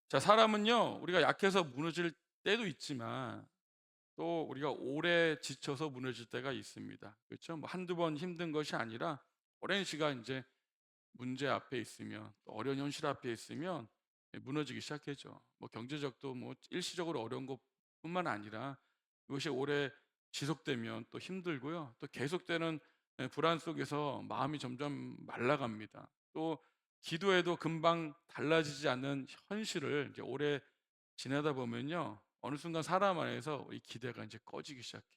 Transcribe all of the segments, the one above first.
자, 사람은요, 우리가 약해서 무너질 때도 있지만 또 우리가 오래 지쳐서 무너질 때가 있습니다. 그렇죠? 뭐 한두 번 힘든 것이 아니라 오랜 시간 이제 문제 앞에 있으면 또 어려운 현실 앞에 있으면 무너지기 시작하죠. 뭐 경제적도 뭐 일시적으로 어려운 것뿐만 아니라 이것이 오래 지속되면 또 힘들고요. 또 계속되는 불안 속에서 마음이 점점 말라갑니다. 또 기도해도 금방 달라지지 않는 현실을 이제 오래 지내다 보면요. 어느 순간 사람 안에서 이 기대가 이제 꺼지기 시작해요.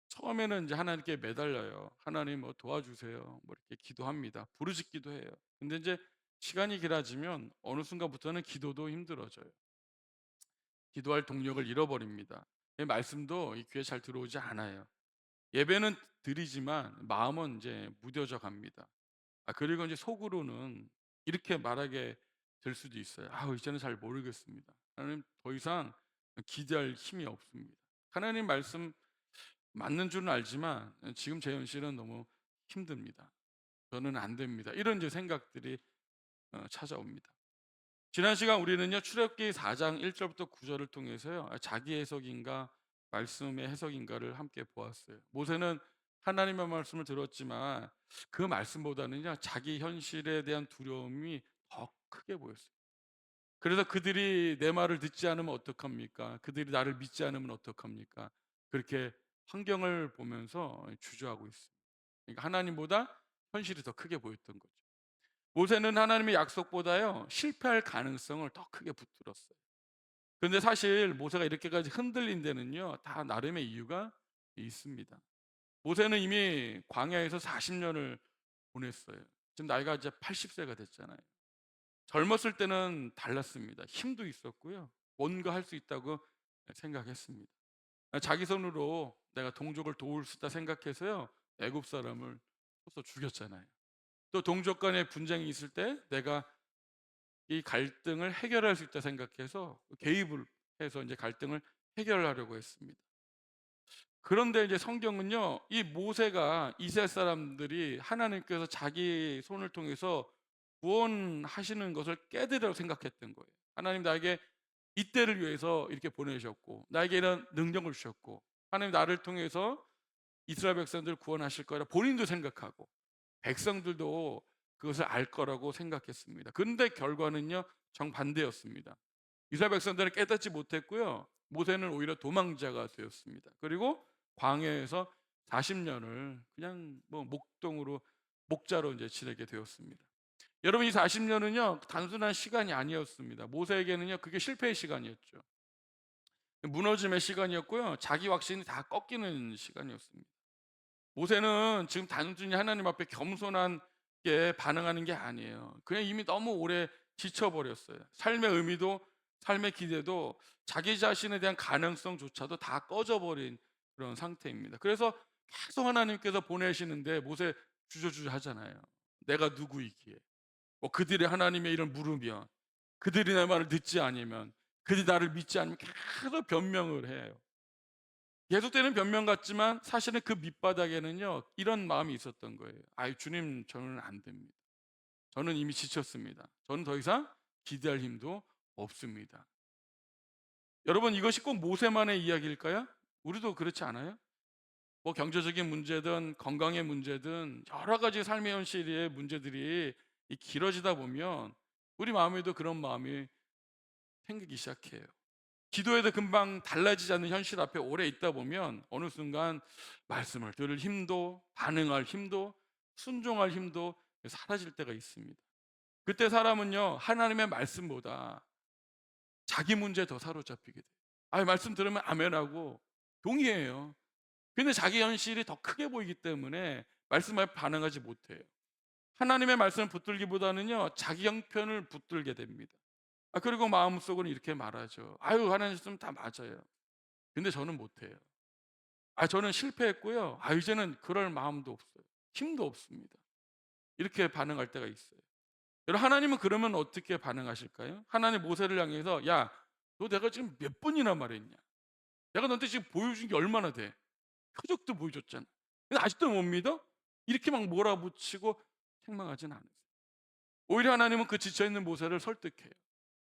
처음에는 이제 하나님께 매달려요. 하나님 뭐 도와주세요. 뭐 이렇게 기도합니다. 부르짖기도 해요. 근데 이제 시간이 길어지면 어느 순간부터는 기도도 힘들어져요. 기도할 동력을 잃어버립니다. 이 말씀도 이 귀에 잘 들어오지 않아요. 예배는 드리지만 마음은 이제 무뎌져 갑니다. 그리고 이제 속으로는 이렇게 말하게 될 수도 있어요. 이제는 잘 모르겠습니다. 하나님 더 이상 기대할 힘이 없습니다. 하나님 말씀 맞는 줄은 알지만 지금 제 현실은 너무 힘듭니다. 저는 안 됩니다. 이런 이제 생각들이 찾아옵니다. 지난 시간 우리는요, 출애굽기 4장 1절부터 9절을 통해서요, 자기 해석인가 말씀의 해석인가를 함께 보았어요. 모세는 하나님의 말씀을 들었지만 그 말씀보다는요, 자기 현실에 대한 두려움이 더 크게 보였어요. 그래서 그들이 내 말을 듣지 않으면 어떡합니까? 그들이 나를 믿지 않으면 어떡합니까? 그렇게 환경을 보면서 주저하고 있습니다. 그러니까 하나님보다 현실이 더 크게 보였던 거죠. 모세는 하나님의 약속보다요, 실패할 가능성을 더 크게 붙들었어요. 그런데 사실 모세가 이렇게까지 흔들린 데는요, 다 나름의 이유가 있습니다. 모세는 이미 광야에서 40년을 보냈어요. 지금 나이가 이제 80세가 됐잖아요. 젊었을 때는 달랐습니다. 힘도 있었고요. 뭔가 할 수 있다고 생각했습니다. 자기 손으로 내가 동족을 도울 수 있다 생각해서요, 애굽 사람을 쳐서 죽였잖아요. 또 동족 간의 분쟁이 있을 때 내가 이 갈등을 해결할 수 있다 생각해서 개입을 해서 이제 갈등을 해결하려고 했습니다. 그런데 이제 성경은요, 이 모세가 이스라엘 사람들이 하나님께서 자기 손을 통해서 구원하시는 것을 깨달으라고 생각했던 거예요. 하나님 나에게 이때를 위해서 이렇게 보내셨고 나에게 이런 능력을 주셨고 하나님 나를 통해서 이스라엘 백성들을 구원하실 거라 본인도 생각하고 백성들도 그것을 알 거라고 생각했습니다. 그런데 결과는요, 정반대였습니다. 이스라엘 백성들은 깨닫지 못했고요. 모세는 오히려 도망자가 되었습니다. 그리고 광야에서 40년을 그냥 뭐 목동으로 목자로 이제 지내게 되었습니다. 여러분 이 40년은요, 단순한 시간이 아니었습니다. 모세에게는요, 그게 실패의 시간이었죠. 무너짐의 시간이었고요. 자기 확신이 다 꺾이는 시간이었습니다. 모세는 지금 단순히 하나님 앞에 겸손하게 반응하는 게 아니에요. 그냥 이미 너무 오래 지쳐버렸어요. 삶의 의미도 삶의 기대도 자기 자신에 대한 가능성조차도 다 꺼져버린 그런 상태입니다. 그래서 계속 하나님께서 보내시는데 모세 주저주저 하잖아요. 내가 누구이기에. 뭐 그들이 하나님의 일을 물으면, 그들이 내 말을 듣지 않으면, 그들이 나를 믿지 않으면 계속 변명을 해요. 계속되는 변명 같지만 사실은 그 밑바닥에는요, 이런 마음이 있었던 거예요. 주님, 저는 안 됩니다. 저는 이미 지쳤습니다. 저는 더 이상 기대할 힘도 없습니다. 여러분, 이것이 꼭 모세만의 이야기일까요? 우리도 그렇지 않아요? 뭐 경제적인 문제든 건강의 문제든 여러 가지 삶의 현실의 문제들이 길어지다 보면 우리 마음에도 그런 마음이 생기기 시작해요. 기도해도 금방 달라지지 않는 현실 앞에 오래 있다 보면 어느 순간 말씀을 들을 힘도, 반응할 힘도, 순종할 힘도 사라질 때가 있습니다. 그때 사람은요, 하나님의 말씀보다 자기 문제에 더 사로잡히게 돼요. 말씀 들으면 아멘하고 동의해요. 근데 자기 현실이 더 크게 보이기 때문에 말씀에 반응하지 못해요. 하나님의 말씀을 붙들기보다는요, 자기 형편을 붙들게 됩니다. 그리고 마음속으로 이렇게 말하죠. 하나님 말씀 다 맞아요. 근데 저는 못해요. 저는 실패했고요. 이제는 그럴 마음도 없어요. 힘도 없습니다. 이렇게 반응할 때가 있어요. 여러분, 하나님은 그러면 어떻게 반응하실까요? 하나님 모세를 향해서 야, 너 내가 지금 몇 번이나 말했냐? 내가 너한테 지금 보여준 게 얼마나 돼? 표적도 보여줬잖아. 근데 아직도 못 믿어? 이렇게 막 몰아붙이고 책망하진 않으세요. 오히려 하나님은 그 지쳐있는 모세를 설득해요.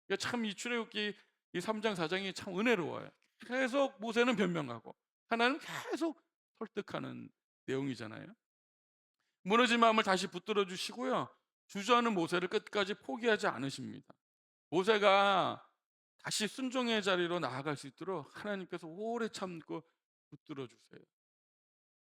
그러니까 참 이 출애굽기 이 3장 4장이 참 은혜로워요. 계속 모세는 변명하고 하나님은 계속 설득하는 내용이잖아요. 무너진 마음을 다시 붙들어 주시고요. 주저하는 모세를 끝까지 포기하지 않으십니다. 모세가 다시 순종의 자리로 나아갈 수 있도록 하나님께서 오래 참고 붙들어 주세요.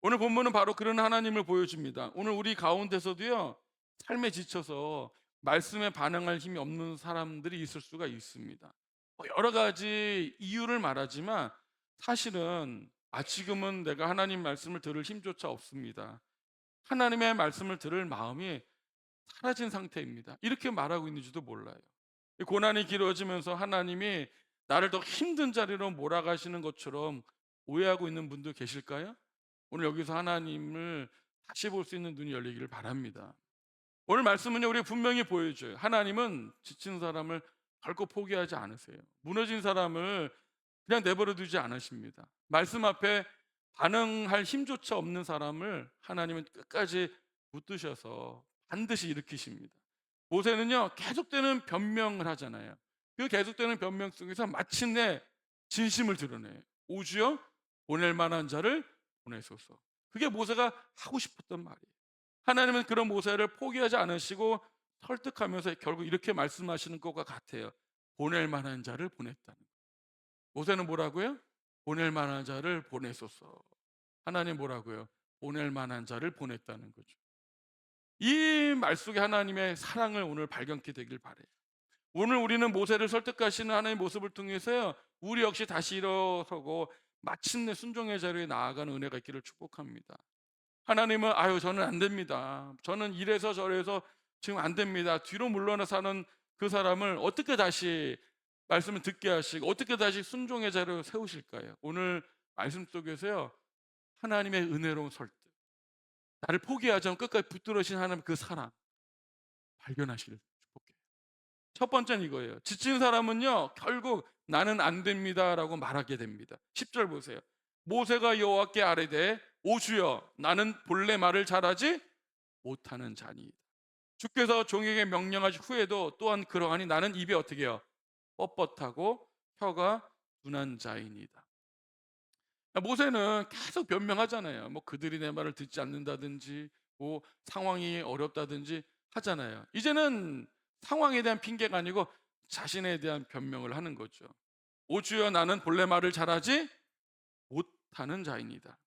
오늘 본문은 바로 그런 하나님을 보여줍니다. 오늘 우리 가운데서도요, 삶에 지쳐서 말씀에 반응할 힘이 없는 사람들이 있을 수가 있습니다. 여러 가지 이유를 말하지만 사실은 지금은 내가 하나님 말씀을 들을 힘조차 없습니다. 하나님의 말씀을 들을 마음이 사라진 상태입니다. 이렇게 말하고 있는지도 몰라요. 고난이 길어지면서 하나님이 나를 더 힘든 자리로 몰아가시는 것처럼 오해하고 있는 분도 계실까요? 오늘 여기서 하나님을 다시 볼 수 있는 눈이 열리기를 바랍니다. 오늘 말씀은요, 우리 분명히 보여줘요. 하나님은 지친 사람을 결코 포기하지 않으세요. 무너진 사람을 그냥 내버려 두지 않으십니다. 말씀 앞에 반응할 힘조차 없는 사람을 하나님은 끝까지 붙드셔서 반드시 일으키십니다. 모세는요, 계속되는 변명을 하잖아요. 그 계속되는 변명 속에서 마침내 진심을 드러내요. 오주여 보낼 만한 자를 보내소서. 그게 모세가 하고 싶었던 말이에요. 하나님은 그런 모세를 포기하지 않으시고 설득하면서 결국 이렇게 말씀하시는 것과 같아요. 보낼 만한 자를 보냈다는. 모세는 뭐라고요? 보낼 만한 자를 보내소서. 하나님 뭐라고요? 보낼 만한 자를 보냈다는 거죠. 이 말 속에 하나님의 사랑을 오늘 발견케 되길 바래요. 오늘 우리는 모세를 설득하시는 하나님의 모습을 통해서요, 우리 역시 다시 일어서고 마침내 순종의 자리에 나아가는 은혜가 있기를 축복합니다. 하나님은 저는 안 됩니다. 저는 이래서 저래서 지금 안 됩니다. 뒤로 물러나 사는 그 사람을 어떻게 다시 말씀을 듣게 하시고 어떻게 다시 순종의 자리로 세우실까요? 오늘 말씀 속에서요, 하나님의 은혜로운 설득, 나를 포기하지 않고 끝까지 붙들으신 하나님 그 사랑 발견하시길 축복해요. 첫 번째는 이거예요. 지친 사람은요, 결국 나는 안 됩니다라고 말하게 됩니다. 10절 보세요. 모세가 여호와께 아뢰되 오 주여 나는 본래 말을 잘하지 못하는 자니이다. 주께서 종에게 명령하신 후에도 또한 그러하니 나는 입이 어떻게 해요? 뻣뻣하고 혀가 둔한 자이니다. 모세는 계속 변명하잖아요. 뭐 그들이 내 말을 듣지 않는다든지 뭐 상황이 어렵다든지 하잖아요. 이제는 상황에 대한 핑계가 아니고 자신에 대한 변명을 하는 거죠. 오 주여 나는 본래 말을 잘하지 못하는 자입니다.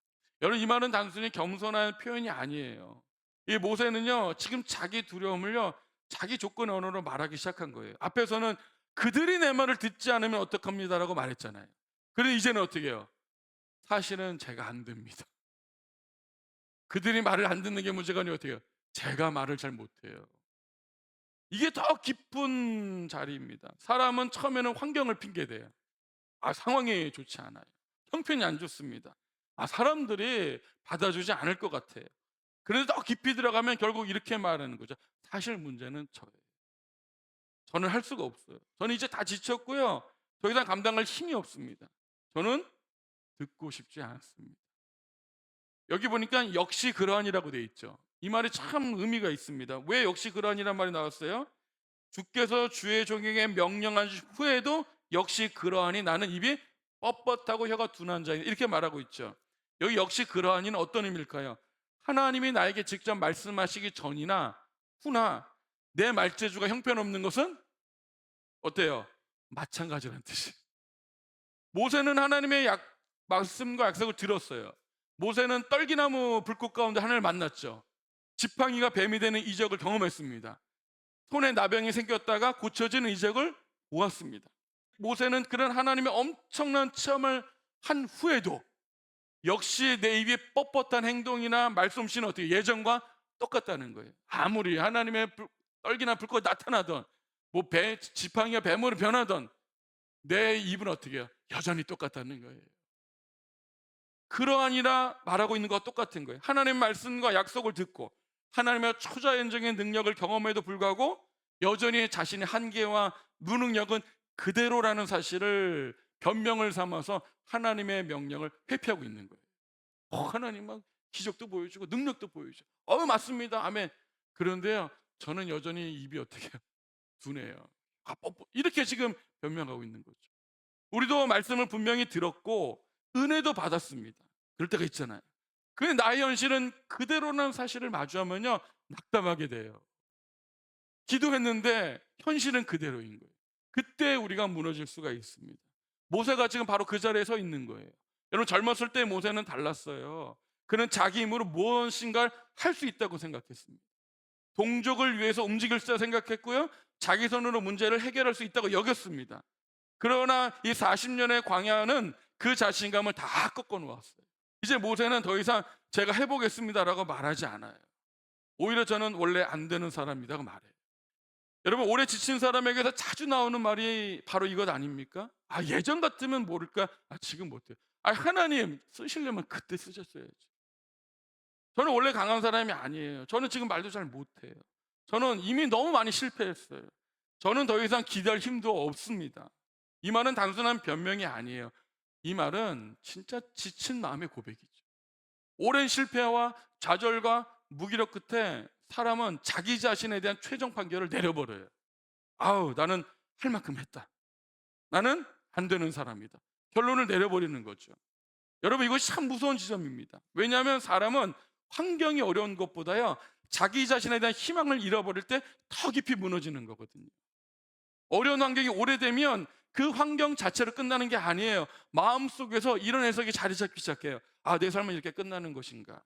여러분, 이 말은 단순히 겸손한 표현이 아니에요. 이 모세는요, 지금 자기 두려움을요, 자기 조건의 언어로 말하기 시작한 거예요. 앞에서는 그들이 내 말을 듣지 않으면 어떡합니다라고 말했잖아요. 그런데 이제는 어떻게 해요? 사실은 제가 안 됩니다. 그들이 말을 안 듣는 게 문제가 아니고 어떻게 해요? 제가 말을 잘 못해요. 이게 더 깊은 자리입니다. 사람은 처음에는 환경을 핑계대요. 상황이 좋지 않아요. 형편이 안 좋습니다. 사람들이 받아주지 않을 것 같아요. 그래도 더 깊이 들어가면 결국 이렇게 말하는 거죠. 사실 문제는 저예요. 저는 할 수가 없어요. 저는 이제 다 지쳤고요. 더 이상 감당할 힘이 없습니다. 저는 듣고 싶지 않습니다. 여기 보니까 역시 그러하니라고 되어 있죠. 이 말이 참 의미가 있습니다. 왜 역시 그러하니란 말이 나왔어요? 주께서 주의 종에게 명령하신 후에도 역시 그러하니 나는 입이 뻣뻣하고 혀가 둔한 자이다. 이렇게 말하고 있죠. 여기 역시 그러하니는 어떤 의미일까요? 하나님이 나에게 직접 말씀하시기 전이나 후나 내 말재주가 형편없는 것은 어때요? 마찬가지라는 뜻이에요. 모세는 하나님의 말씀과 약속을 들었어요. 모세는 떨기나무 불꽃 가운데 하나님을 만났죠. 지팡이가 뱀이 되는 이적을 경험했습니다. 손에 나병이 생겼다가 고쳐지는 이적을 보았습니다. 모세는 그런 하나님의 엄청난 체험을 한 후에도 역시 내 입이 뻣뻣한 행동이나 말솜씨는 어떻게 예전과 똑같다는 거예요. 아무리 하나님의 떨기나 불꽃 나타나던 뭐 지팡이가 뱀으로 변하던 내 입은 어떻게 해요? 여전히 똑같다는 거예요. 그러하니라 말하고 있는 것과 똑같은 거예요. 하나님의 말씀과 약속을 듣고 하나님의 초자연적인 능력을 경험에도 불구하고 여전히 자신의 한계와 무능력은 그대로라는 사실을 변명을 삼아서 하나님의 명령을 회피하고 있는 거예요. 하나님은 기적도 보여주고 능력도 보여주죠. 맞습니다. 아멘. 그런데요, 저는 여전히 입이 어떻게 해요? 둔해요. 이렇게 지금 변명하고 있는 거죠. 우리도 말씀을 분명히 들었고 은혜도 받았습니다. 그럴 때가 있잖아요. 근데 나의 현실은 그대로라는 사실을 마주하면요, 낙담하게 돼요. 기도했는데 현실은 그대로인 거예요. 그때 우리가 무너질 수가 있습니다. 모세가 지금 바로 그 자리에 서 있는 거예요. 여러분, 젊었을 때 모세는 달랐어요. 그는 자기 힘으로 무엇인가를 할 수 있다고 생각했습니다. 동족을 위해서 움직일 수 있다고 생각했고요, 자기 손으로 문제를 해결할 수 있다고 여겼습니다. 그러나 이 40년의 광야는 그 자신감을 다 꺾어 놓았어요. 이제 모세는 더 이상 제가 해보겠습니다라고 말하지 않아요. 오히려 저는 원래 안 되는 사람이라고 말해요. 여러분, 오래 지친 사람에게서 자주 나오는 말이 바로 이것 아닙니까? 아, 예전 같으면 모를까? 아, 지금 못해요. 아, 하나님 쓰시려면 그때 쓰셨어야지. 저는 원래 강한 사람이 아니에요. 저는 지금 말도 잘 못해요. 저는 이미 너무 많이 실패했어요. 저는 더 이상 기대할 힘도 없습니다. 이 말은 단순한 변명이 아니에요. 이 말은 진짜 지친 마음의 고백이죠. 오랜 실패와 좌절과 무기력 끝에 사람은 자기 자신에 대한 최종 판결을 내려버려요. 아우, 나는 할 만큼 했다. 나는 안 되는 사람이다. 결론을 내려버리는 거죠. 여러분, 이것이 참 무서운 지점입니다. 왜냐하면 사람은 환경이 어려운 것보다요, 자기 자신에 대한 희망을 잃어버릴 때 더 깊이 무너지는 거거든요. 어려운 환경이 오래되면 그 환경 자체로 끝나는 게 아니에요. 마음속에서 이런 해석이 자리 잡기 시작해요. 아, 내 삶은 이렇게 끝나는 것인가?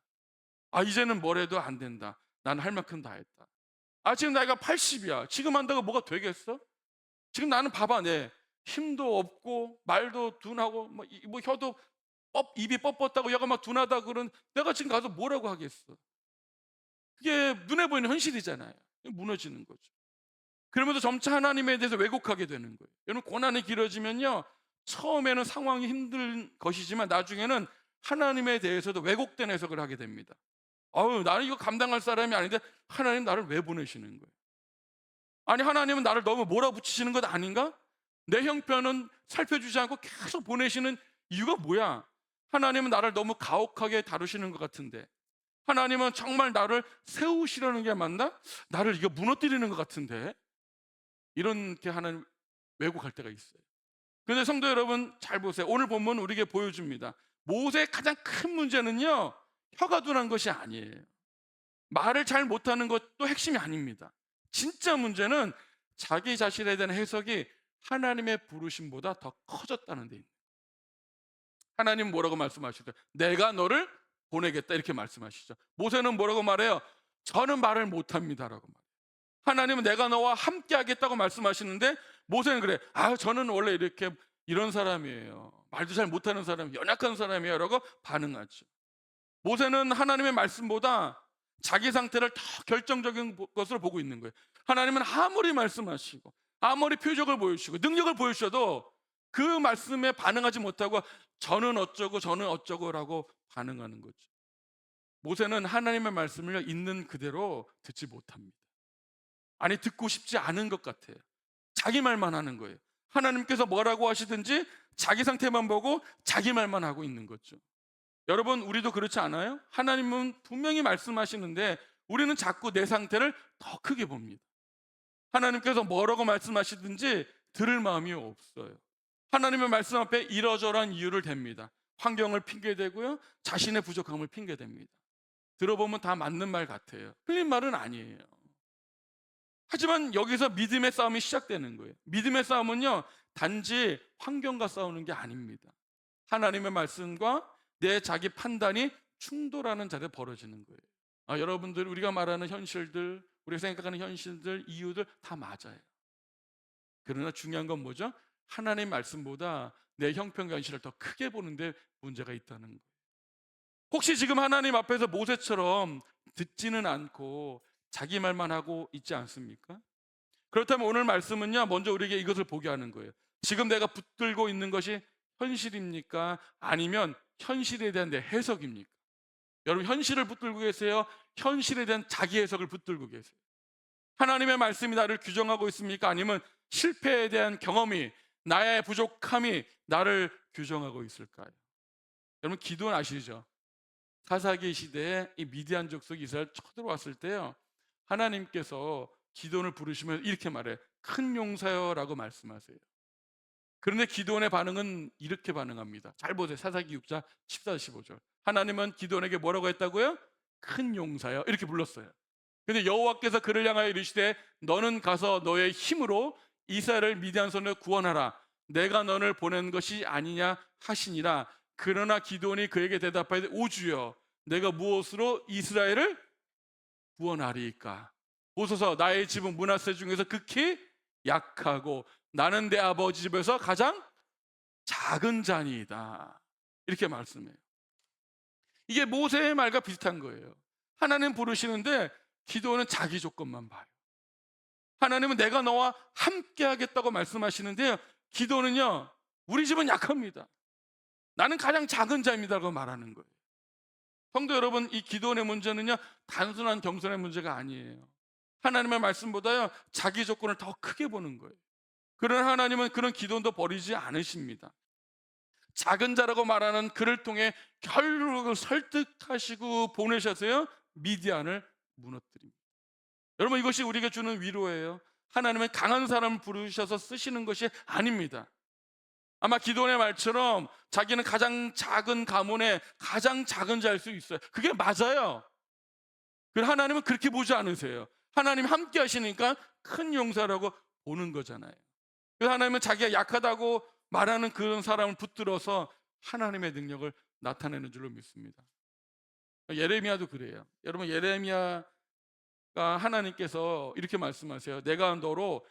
아, 이제는 뭘 해도 안 된다. 난 할 만큼 다 했다. 아, 지금 나이가 80이야. 지금 한다고 뭐가 되겠어? 지금 나는 봐봐, 내 힘도 없고 말도 둔하고 뭐 혀도 입이 뻣뻣하고 혀가 막 둔하다 그런 내가 지금 가서 뭐라고 하겠어? 그게 눈에 보이는 현실이잖아요. 무너지는 거죠. 그러면서 점차 하나님에 대해서 왜곡하게 되는 거예요. 여러분, 고난이 길어지면요, 처음에는 상황이 힘든 것이지만 나중에는 하나님에 대해서도 왜곡된 해석을 하게 됩니다. 아유, 나는 이거 감당할 사람이 아닌데 하나님 나를 왜 보내시는 거예요? 아니, 하나님은 나를 너무 몰아붙이시는 것 아닌가? 내 형편은 살펴주지 않고 계속 보내시는 이유가 뭐야? 하나님은 나를 너무 가혹하게 다루시는 것 같은데, 하나님은 정말 나를 세우시려는 게 맞나? 나를 이거 무너뜨리는 것 같은데, 이렇게 하나님 왜곡할 때가 있어요. 그런데 성도 여러분, 잘 보세요. 오늘 본문 우리에게 보여줍니다. 모세의 가장 큰 문제는요, 혀가 둔한 것이 아니에요. 말을 잘 못하는 것도 핵심이 아닙니다. 진짜 문제는 자기 자신에 대한 해석이 하나님의 부르심보다 더 커졌다는 데입니다. 하나님 뭐라고 말씀하시죠? 내가 너를 보내겠다, 이렇게 말씀하시죠. 모세는 뭐라고 말해요? 저는 말을 못합니다라고 말해요. 하나님은 내가 너와 함께 하겠다고 말씀하시는데 모세는 그래. 아, 저는 원래 이렇게 이런 사람이에요. 말도 잘 못하는 사람, 연약한 사람이에요 라고 반응하죠. 모세는 하나님의 말씀보다 자기 상태를 더 결정적인 것으로 보고 있는 거예요. 하나님은 아무리 말씀하시고 아무리 표적을 보여주시고 능력을 보여주셔도 그 말씀에 반응하지 못하고 저는 어쩌고라고 반응하는 거죠. 모세는 하나님의 말씀을 있는 그대로 듣지 못합니다. 아니, 듣고 싶지 않은 것 같아요. 자기 말만 하는 거예요. 하나님께서 뭐라고 하시든지 자기 상태만 보고 자기 말만 하고 있는 거죠. 여러분, 우리도 그렇지 않아요? 하나님은 분명히 말씀하시는데 우리는 자꾸 내 상태를 더 크게 봅니다. 하나님께서 뭐라고 말씀하시든지 들을 마음이 없어요. 하나님의 말씀 앞에 이러저러한 이유를 댑니다. 환경을 핑계대고요, 자신의 부족함을 핑계댑니다. 들어보면 다 맞는 말 같아요. 틀린 말은 아니에요. 하지만 여기서 믿음의 싸움이 시작되는 거예요. 믿음의 싸움은요, 단지 환경과 싸우는 게 아닙니다. 하나님의 말씀과 내 자기 판단이 충돌하는 자리에 벌어지는 거예요. 아, 여러분들, 우리가 말하는 현실들, 우리가 생각하는 현실들, 이유들 다 맞아요. 그러나 중요한 건 뭐죠? 하나님 말씀보다 내 형편과 현실을 더 크게 보는데 문제가 있다는 거예요. 혹시 지금 하나님 앞에서 모세처럼 듣지는 않고 자기 말만 하고 있지 않습니까? 그렇다면 오늘 말씀은요, 먼저 우리에게 이것을 보게 하는 거예요. 지금 내가 붙들고 있는 것이 현실입니까? 아니면 현실에 대한 내 해석입니까? 여러분, 현실을 붙들고 계세요? 현실에 대한 자기 해석을 붙들고 계세요? 하나님의 말씀이 나를 규정하고 있습니까? 아니면 실패에 대한 경험이, 나의 부족함이 나를 규정하고 있을까요? 여러분, 기도는 아시죠? 사사기 시대에 이 미디안 족속이 이스라엘 쳐들어왔을 때요, 하나님께서 기도원을 부르시면 이렇게 말해요. 큰 용사여라고 말씀하세요. 그런데 기도원의 반응은 이렇게 반응합니다. 잘 보세요. 사사기 6장 14, 15절. 하나님은 기도원에게 뭐라고 했다고요? 큰 용사여 이렇게 불렀어요. 근데 여호와께서 그를 향하여 이르시되 너는 가서 너의 힘으로 이스라엘을 미디안 손에 구원하라. 내가 너를 보낸 것이 아니냐 하시니라. 그러나 기도원이 그에게 대답하되 오 주여 내가 무엇으로 이스라엘을 구원하리이까. 보소서 나의 집은 므낫세 중에서 극히 약하고 나는 내 아버지 집에서 가장 작은 자니이다. 이렇게 말씀해요. 이게 모세의 말과 비슷한 거예요. 하나님 부르시는데 기도는 자기 조건만 봐요. 하나님은 내가 너와 함께 하겠다고 말씀하시는데요, 기도는요 우리 집은 약합니다. 나는 가장 작은 자입니다라고 말하는 거예요. 성도 여러분, 이 기도원의 문제는요 단순한 겸손의 문제가 아니에요. 하나님의 말씀보다요 자기 조건을 더 크게 보는 거예요. 그러나 하나님은 그런 기도원도 버리지 않으십니다. 작은 자라고 말하는 그를 통해 결국 설득하시고 보내셔서요 미디안을 무너뜨립니다. 여러분, 이것이 우리에게 주는 위로예요. 하나님은 강한 사람을 부르셔서 쓰시는 것이 아닙니다. 아마 기도원의 말처럼 자기는 가장 작은 가문의 가장 작은 자일 수 있어요. 그게 맞아요. 그런데 하나님은 그렇게 보지 않으세요. 하나님 함께 하시니까 큰 용사라고 보는 거잖아요. 그래서 하나님은 자기가 약하다고 말하는 그런 사람을 붙들어서 하나님의 능력을 나타내는 줄로 믿습니다. 예레미야도 그래요. 여러분, 예레미야가 하나님께서 이렇게 말씀하세요. 내가 너로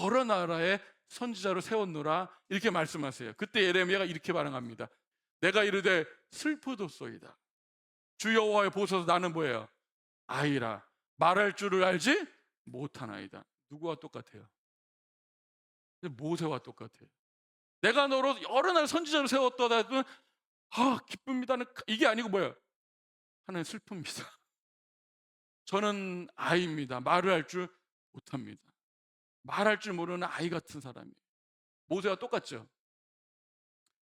여러 나라의 선지자로 세웠노라 이렇게 말씀하세요. 그때 예레미야가 이렇게 반응합니다. 내가 이르되 슬프도소이다. 주 여호와의 보소서 나는 뭐예요? 아이라. 말할 줄을 알지 못하나이다. 누구와 똑같아요? 모세와 똑같아요. 내가 너로 여러 나라 선지자로 세웠다 해도 기쁩니다는 이게 아니고 뭐예요? 하나님 슬픕니다. 저는 아이입니다. 말을 할 줄 못합니다. 말할 줄 모르는 아이 같은 사람이에요. 모세와 똑같죠.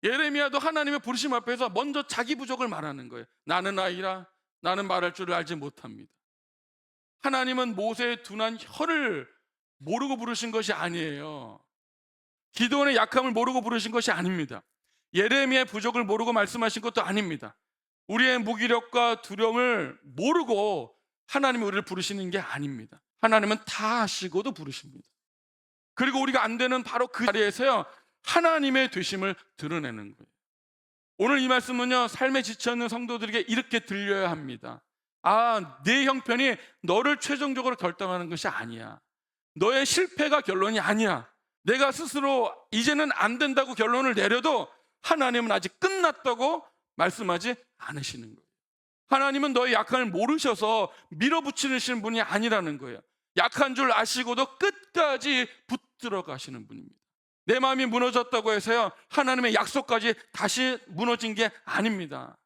예레미야도 하나님의 부르심 앞에서 먼저 자기 부족을 말하는 거예요. 나는 아이라. 나는 말할 줄을 알지 못합니다. 하나님은 모세의 둔한 혀를 모르고 부르신 것이 아니에요. 기도원의 약함을 모르고 부르신 것이 아닙니다. 예레미야의 부족을 모르고 말씀하신 것도 아닙니다. 우리의 무기력과 두려움을 모르고 하나님이 우리를 부르시는 게 아닙니다. 하나님은 다 아시고도 부르십니다. 그리고 우리가 안 되는 바로 그 자리에서요 하나님의 되심을 드러내는 거예요. 오늘 이 말씀은요 삶에 지쳐있는 성도들에게 이렇게 들려야 합니다. 내 형편이 너를 최종적으로 결정하는 것이 아니야. 너의 실패가 결론이 아니야. 내가 스스로 이제는 안 된다고 결론을 내려도 하나님은 아직 끝났다고 말씀하지 않으시는 거예요. 하나님은 너의 약함을 모르셔서 밀어붙이시는 분이 아니라는 거예요. 약한 줄 아시고도 끝까지 붙들어 가시는 분입니다. 내 마음이 무너졌다고 해서요 하나님의 약속까지 다시 무너진 게 아닙니다.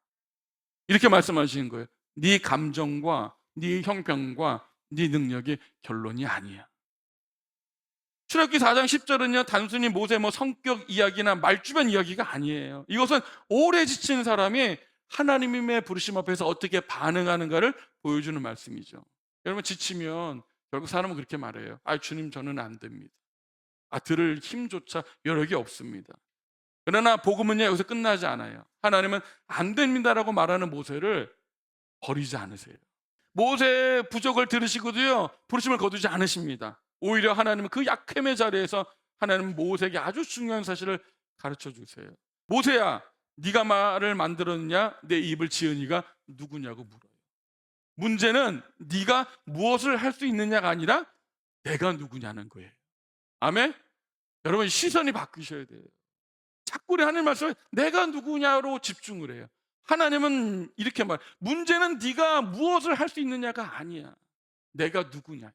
이렇게 말씀하시는 거예요. 네 감정과 네 형편과 네 능력이 결론이 아니야. 출애굽기 4장 10절은요 단순히 모세 성격 이야기나 말주변 이야기가 아니에요. 이것은 오래 지친 사람이 하나님의 부르심 앞에서 어떻게 반응하는가를 보여주는 말씀이죠. 여러분, 지치면 결국 사람은 그렇게 말해요. 주님, 저는 안 됩니다. 들을 힘조차 여력이 없습니다. 그러나 복음은요 여기서 끝나지 않아요. 하나님은 안 됩니다라고 말하는 모세를 버리지 않으세요. 모세의 부족을 들으시고도요 부르심을 거두지 않으십니다. 오히려 하나님은 그 약함의 자리에서 하나님은 모세에게 아주 중요한 사실을 가르쳐 주세요. 모세야, 네가 말을 만들었냐? 내 입을 지은 이가 누구냐고 물어요. 문제는 네가 무엇을 할 수 있느냐가 아니라 내가 누구냐는 거예요. 아멘? 여러분, 시선이 바뀌셔야 돼요. 자꾸 우리 하나님 말씀에 내가 누구냐로 집중을 해요. 하나님은 이렇게 문제는 네가 무엇을 할 수 있느냐가 아니야. 내가 누구냐.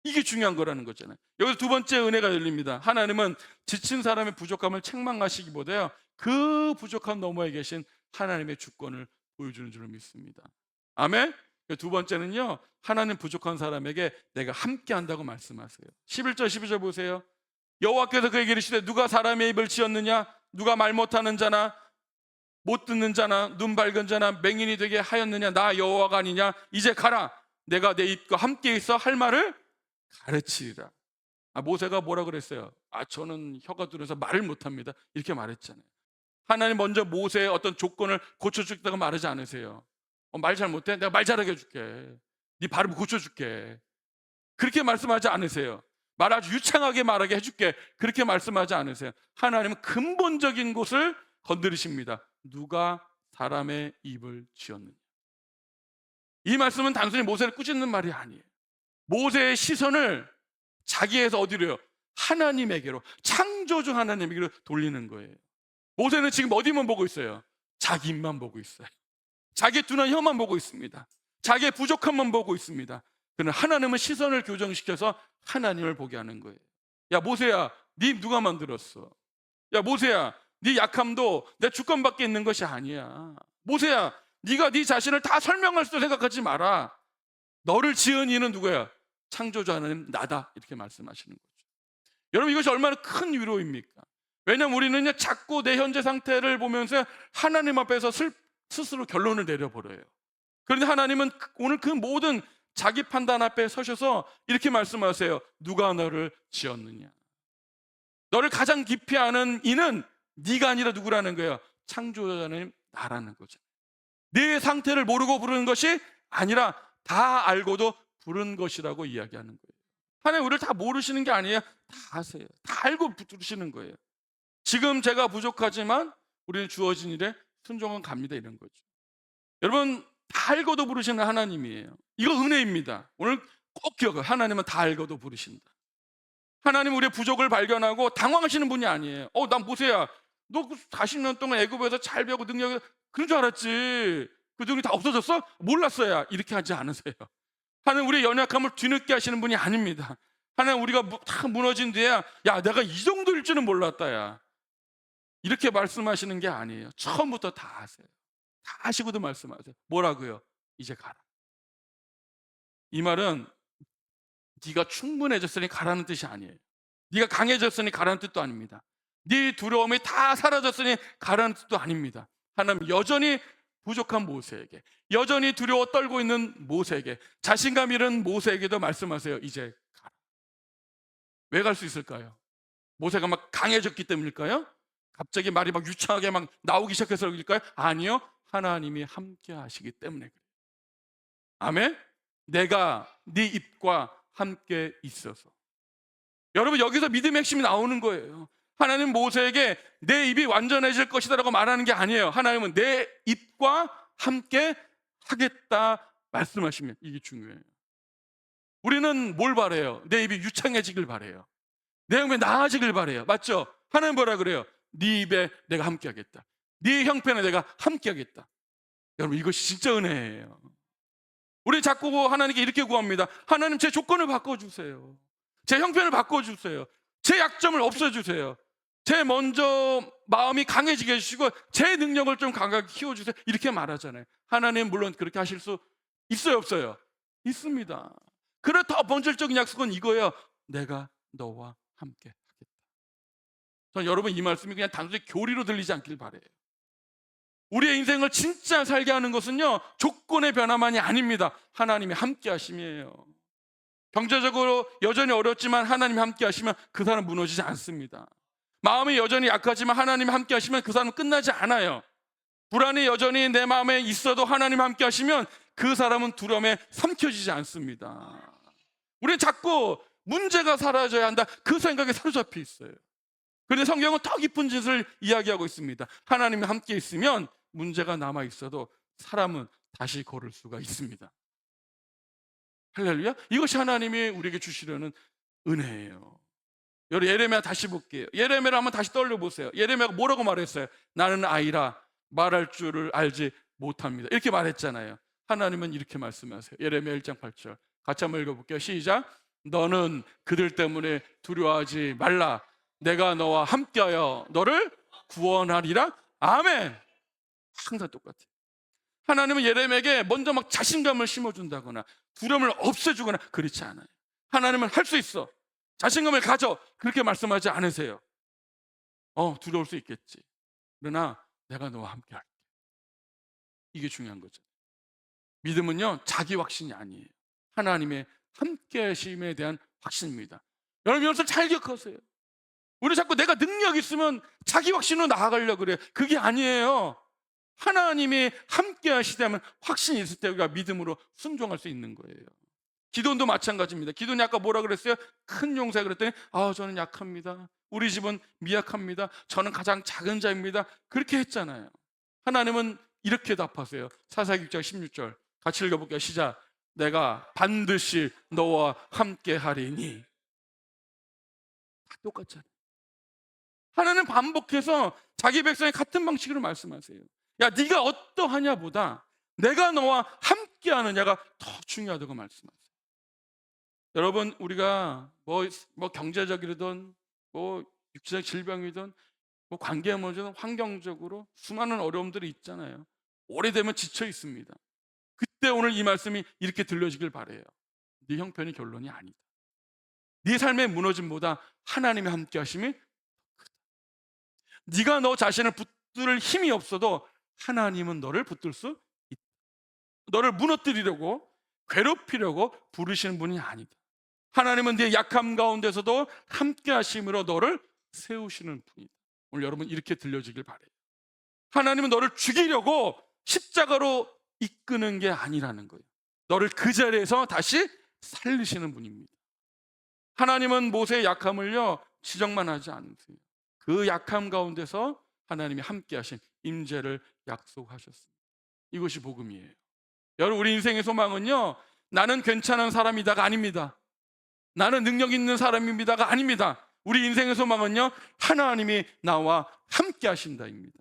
이게 중요한 거라는 거잖아요. 여기서 두 번째 은혜가 열립니다. 하나님은 지친 사람의 부족함을 책망하시기보다요 그 부족함 너머에 계신 하나님의 주권을 보여주는 줄을 믿습니다. 아멘? 두 번째는요 하나님 부족한 사람에게 내가 함께 한다고 말씀하세요. 11절 12절 보세요. 여호와께서 그에게 이르시되 누가 사람의 입을 지었느냐? 누가 말 못하는 자나 못 듣는 자나 눈 밝은 자나 맹인이 되게 하였느냐? 나 여호와가 아니냐? 이제 가라. 내가 내 입과 함께 있어 할 말을 가르치리라. 모세가 뭐라 그랬어요? 저는 혀가 dur어서 말을 못합니다. 이렇게 말했잖아요. 하나님 먼저 모세의 어떤 조건을 고쳐주겠다고 말하지 않으세요. 말 잘 못해? 내가 말 잘하게 해줄게. 네 발음 고쳐줄게. 그렇게 말씀하지 않으세요. 말 아주 유창하게 말하게 해줄게. 그렇게 말씀하지 않으세요. 하나님은 근본적인 곳을 건드리십니다. 누가 사람의 입을 지었느냐. 이 말씀은 단순히 모세를 꾸짖는 말이 아니에요. 모세의 시선을 자기에서 어디로요? 하나님에게로, 창조주 하나님에게로 돌리는 거예요. 모세는 지금 어디만 보고 있어요? 자기 입만 보고 있어요. 자기 둔한 혀만 보고 있습니다. 자기의 부족함만 보고 있습니다. 그러나 하나님은 시선을 교정시켜서 하나님을 보게 하는 거예요. 야 모세야, 네 누가 만들었어? 야 모세야, 네 약함도 내 주권밖에 있는 것이 아니야. 모세야, 네가 네 자신을 다 설명할 수 생각하지 마라. 너를 지은 이는 누구야? 창조주 하나님 나다. 이렇게 말씀하시는 거죠. 여러분 이것이 얼마나 큰 위로입니까? 왜냐하면 우리는요 자꾸 내 현재 상태를 보면서 하나님 앞에서 스스로 결론을 내려버려요. 그런데 하나님은 오늘 그 모든 자기 판단 앞에 서셔서 이렇게 말씀하세요. 누가 너를 지었느냐? 너를 가장 깊이 아는 이는 네가 아니라 누구라는 거예요? 창조자는 나라는 거죠. 네 상태를 모르고 부르는 것이 아니라 다 알고도 부른 것이라고 이야기하는 거예요. 하나님 우리를 다 모르시는 게 아니에요. 다 아세요. 다 알고 부르시는 거예요. 지금 제가 부족하지만 우리는 주어진 일에 순종은 갑니다. 이런 거죠. 여러분 다 알고도 부르시는 하나님이에요. 이거 은혜입니다. 오늘 꼭 기억해요. 하나님은 다 알고도 부르신다. 하나님 우리의 부족을 발견하고 당황하시는 분이 아니에요. 난 모세야, 너 40년 동안 애굽에서 잘 배우고 능력이 그런 줄 알았지. 그 능력이 다 없어졌어? 몰랐어야. 이렇게 하지 않으세요. 하나님 우리의 연약함을 뒤늦게 하시는 분이 아닙니다. 하나님 우리가 다 무너진 뒤에 야 내가 이 정도일 줄은 몰랐다 야 이렇게 말씀하시는 게 아니에요. 처음부터 다 아세요. 다 아시고도 말씀하세요. 뭐라고요? 이제 가라. 이 말은 네가 충분해졌으니 가라는 뜻이 아니에요. 네가 강해졌으니 가라는 뜻도 아닙니다. 네 두려움이 다 사라졌으니 가라는 뜻도 아닙니다. 하나님 여전히 부족한 모세에게, 여전히 두려워 떨고 있는 모세에게, 자신감 잃은 모세에게도 말씀하세요. 이제 가라. 왜 갈 수 있을까요? 모세가 막 강해졌기 때문일까요? 갑자기 말이 막 유창하게 막 나오기 시작해서일까요? 아니요. 하나님이 함께 하시기 때문에 그래요. 아멘? 내가 네 입과 함께 있어서. 여러분 여기서 믿음의 핵심이 나오는 거예요. 하나님 모세에게 내 입이 완전해질 것이다라고 말하는 게 아니에요. 하나님은 내 입과 함께 하겠다 말씀하시면 이게 중요해요. 우리는 뭘 바래요? 내 입이 유창해지길 바래요. 내 영혼이 나아지길 바래요. 맞죠? 하나님 뭐라 그래요? 네 입에 내가 함께 하겠다. 네 형편에 내가 함께 하겠다. 여러분 이것이 진짜 은혜예요. 우리 자꾸 하나님께 이렇게 구합니다. 하나님 제 조건을 바꿔주세요. 제 형편을 바꿔주세요. 제 약점을 없애주세요. 제 먼저 마음이 강해지게 해주시고 제 능력을 좀 강하게 키워주세요. 이렇게 말하잖아요. 하나님 물론 그렇게 하실 수 있어요 없어요? 있습니다. 그래 더 본질적인 약속은 이거예요. 내가 너와 함께 하겠다. 전 여러분 이 말씀이 그냥 단순히 교리로 들리지 않길 바래요. 우리의 인생을 진짜 살게 하는 것은요 조건의 변화만이 아닙니다. 하나님이 함께 하심이에요. 경제적으로 여전히 어렵지만 하나님이 함께 하시면 그 사람 무너지지 않습니다. 마음이 여전히 약하지만 하나님이 함께 하시면 그 사람은 끝나지 않아요. 불안이 여전히 내 마음에 있어도 하나님 함께 하시면 그 사람은 두려움에 삼켜지지 않습니다. 우리는 자꾸 문제가 사라져야 한다 그 생각에 사로잡혀 있어요. 그런데 성경은 더 깊은 짓을 이야기하고 있습니다. 하나님이 함께 있으면 문제가 남아 있어도 사람은 다시 걸을 수가 있습니다. 할렐루야. 이것이 하나님이 우리에게 주시려는 은혜예요. 여러분 예레미야 다시 볼게요. 예레미야를 한번 다시 떠올려보세요. 예레미야가 뭐라고 말했어요? 나는 아이라 말할 줄을 알지 못합니다. 이렇게 말했잖아요. 하나님은 이렇게 말씀하세요. 예레미야 1장 8절 같이 한번 읽어볼게요. 시작. 너는 그들 때문에 두려워하지 말라. 내가 너와 함께하여 너를 구원하리라. 아멘. 항상 똑같아요. 하나님은 예레미야에게 먼저 막 자신감을 심어준다거나 두려움을 없애주거나 그렇지 않아요. 하나님은 할 수 있어. 자신감을 가져. 그렇게 말씀하지 않으세요. 두려울 수 있겠지. 그러나 내가 너와 함께 할게. 이게 중요한 거죠. 믿음은요 자기 확신이 아니에요. 하나님의 함께 하심에 대한 확신입니다. 여러분 이것을 잘 기억하세요. 우리 자꾸 내가 능력 있으면 자기 확신으로 나아가려고 그래요. 그게 아니에요. 하나님이 함께 하시다면 확신이 있을 때 우리가 믿음으로 순종할 수 있는 거예요. 기도원도 마찬가지입니다. 기도원이 아까 뭐라 그랬어요? 큰 용사 그랬더니 저는 약합니다. 우리 집은 미약합니다. 저는 가장 작은 자입니다. 그렇게 했잖아요. 하나님은 이렇게 답하세요. 사사기 6장 16절 같이 읽어볼게요. 시작. 내가 반드시 너와 함께 하리니. 다 똑같잖아요. 하나님 반복해서 자기 백성의 같은 방식으로 말씀하세요. 야, 네가 어떠하냐 보다 내가 너와 함께 하느냐가 더 중요하다고 말씀하세요. 여러분, 우리가 뭐 경제적이든 뭐 육체적 질병이든 뭐 관계 문제든 환경적으로 수많은 어려움들이 있잖아요. 오래되면 지쳐 있습니다. 그때 오늘 이 말씀이 이렇게 들려지길 바래요. 네 형편이 결론이 아니다. 네 삶의 무너짐보다 하나님의 함께 하심이 크다. 네가 너 자신을 붙들 힘이 없어도 하나님은 너를 붙들 수 있다. 너를 무너뜨리려고 괴롭히려고 부르시는 분이 아니다. 하나님은 네 약함 가운데서도 함께 하심으로 너를 세우시는 분이다. 오늘 여러분 이렇게 들려지길 바래요. 하나님은 너를 죽이려고 십자가로 이끄는 게 아니라는 거예요. 너를 그 자리에서 다시 살리시는 분입니다. 하나님은 모세의 약함을요 지적만 하지 않으세요. 그 약함 가운데서 하나님이 함께 하신 임재를 약속하셨습니다. 이것이 복음이에요. 여러분, 우리 인생의 소망은요 나는 괜찮은 사람이다가 아닙니다. 나는 능력 있는 사람입니다가 아닙니다. 우리 인생의 소망은요 하나님이 나와 함께 하신다입니다.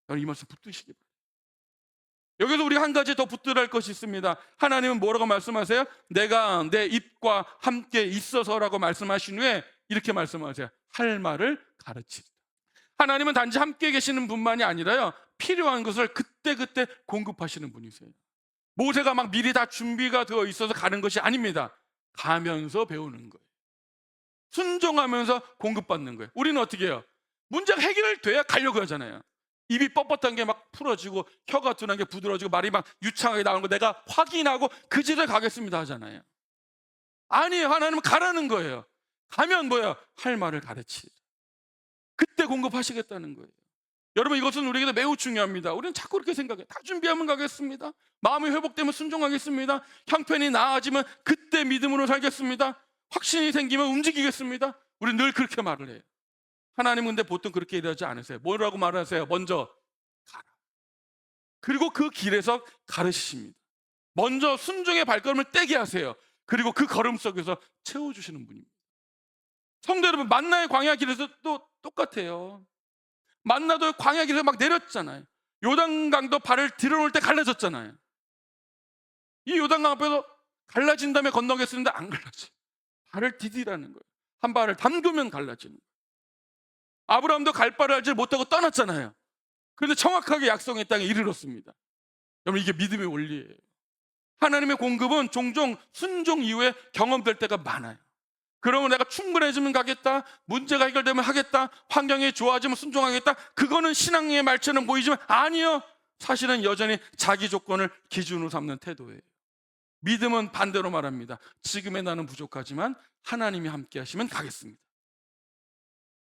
여러분, 이 말씀 붙드시기 바랍니다. 여기서 우리 한 가지 더 붙들어야 할 것이 있습니다. 하나님은 뭐라고 말씀하세요? 내가 내 입과 함께 있어서라고 말씀하신 후에 이렇게 말씀하세요. 할 말을 가르치리라. 하나님은 단지 함께 계시는 분만이 아니라요 필요한 것을 그때그때 공급하시는 분이세요. 모세가 막 미리 다 준비가 되어 있어서 가는 것이 아닙니다. 가면서 배우는 거예요. 순종하면서 공급받는 거예요. 우리는 어떻게 해요? 문제가 해결돼야 가려고 하잖아요. 입이 뻣뻣한 게 막 풀어지고 혀가 둔한 게 부드러워지고 말이 막 유창하게 나오는 거 내가 확인하고 그 집에 가겠습니다 하잖아요. 아니에요. 하나님은 가라는 거예요. 가면 뭐예요? 할 말을 가르치라. 그때 공급하시겠다는 거예요. 여러분, 이것은 우리에게 매우 중요합니다. 우리는 자꾸 그렇게 생각해요. 다 준비하면 가겠습니다. 마음이 회복되면 순종하겠습니다. 형편이 나아지면 그때 믿음으로 살겠습니다. 확신이 생기면 움직이겠습니다. 우리는 늘 그렇게 말을 해요. 하나님은 근데 보통 그렇게 일하지 않으세요. 뭐라고 말하세요? 먼저 가라. 그리고 그 길에서 가르치십니다. 먼저 순종의 발걸음을 떼게 하세요. 그리고 그 걸음 속에서 채워주시는 분입니다. 성도 여러분, 만나의 광야 길에서 또 똑같아요. 만나도 광야 길에서 막 내렸잖아요. 요단강도 발을 들여놓을 때 갈라졌잖아요. 이 요단강 앞에서 갈라진 다음에 건너겠습니다. 안 갈라져요. 발을 디디라는 거예요. 한 발을 담그면 갈라지는 거예요. 아브라함도 갈 바를 알지 못하고 떠났잖아요. 그런데 정확하게 약속의 땅에 이르렀습니다. 여러분, 이게 믿음의 원리예요. 하나님의 공급은 종종 순종 이후에 경험될 때가 많아요. 그러면 내가 충분해지면 가겠다, 문제가 해결되면 하겠다, 환경이 좋아지면 순종하겠다, 그거는 신앙의 말처럼 보이지만 아니요, 사실은 여전히 자기 조건을 기준으로 삼는 태도예요. 믿음은 반대로 말합니다. 지금의 나는 부족하지만 하나님이 함께 하시면 가겠습니다.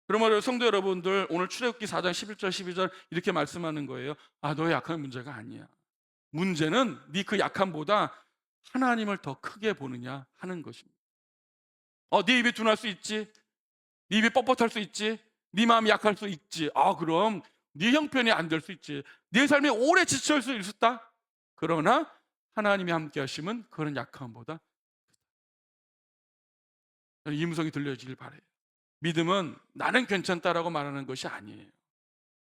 그러므로 성도 여러분들, 오늘 출애굽기 4장 11절 12절 이렇게 말씀하는 거예요. 너의 약한 문제가 아니야. 문제는 네 그 약함보다 하나님을 더 크게 보느냐 하는 것입니다. 네 입이 둔할 수 있지, 네 입이 뻣뻣할 수 있지, 네 마음이 약할 수 있지. 그럼 네 형편이 안 될 수 있지. 네 삶이 오래 지칠 수 있었다. 그러나 하나님이 함께 하시면 그런 약함보다 이 음성이 들려지길 바라요. 믿음은 나는 괜찮다라고 말하는 것이 아니에요.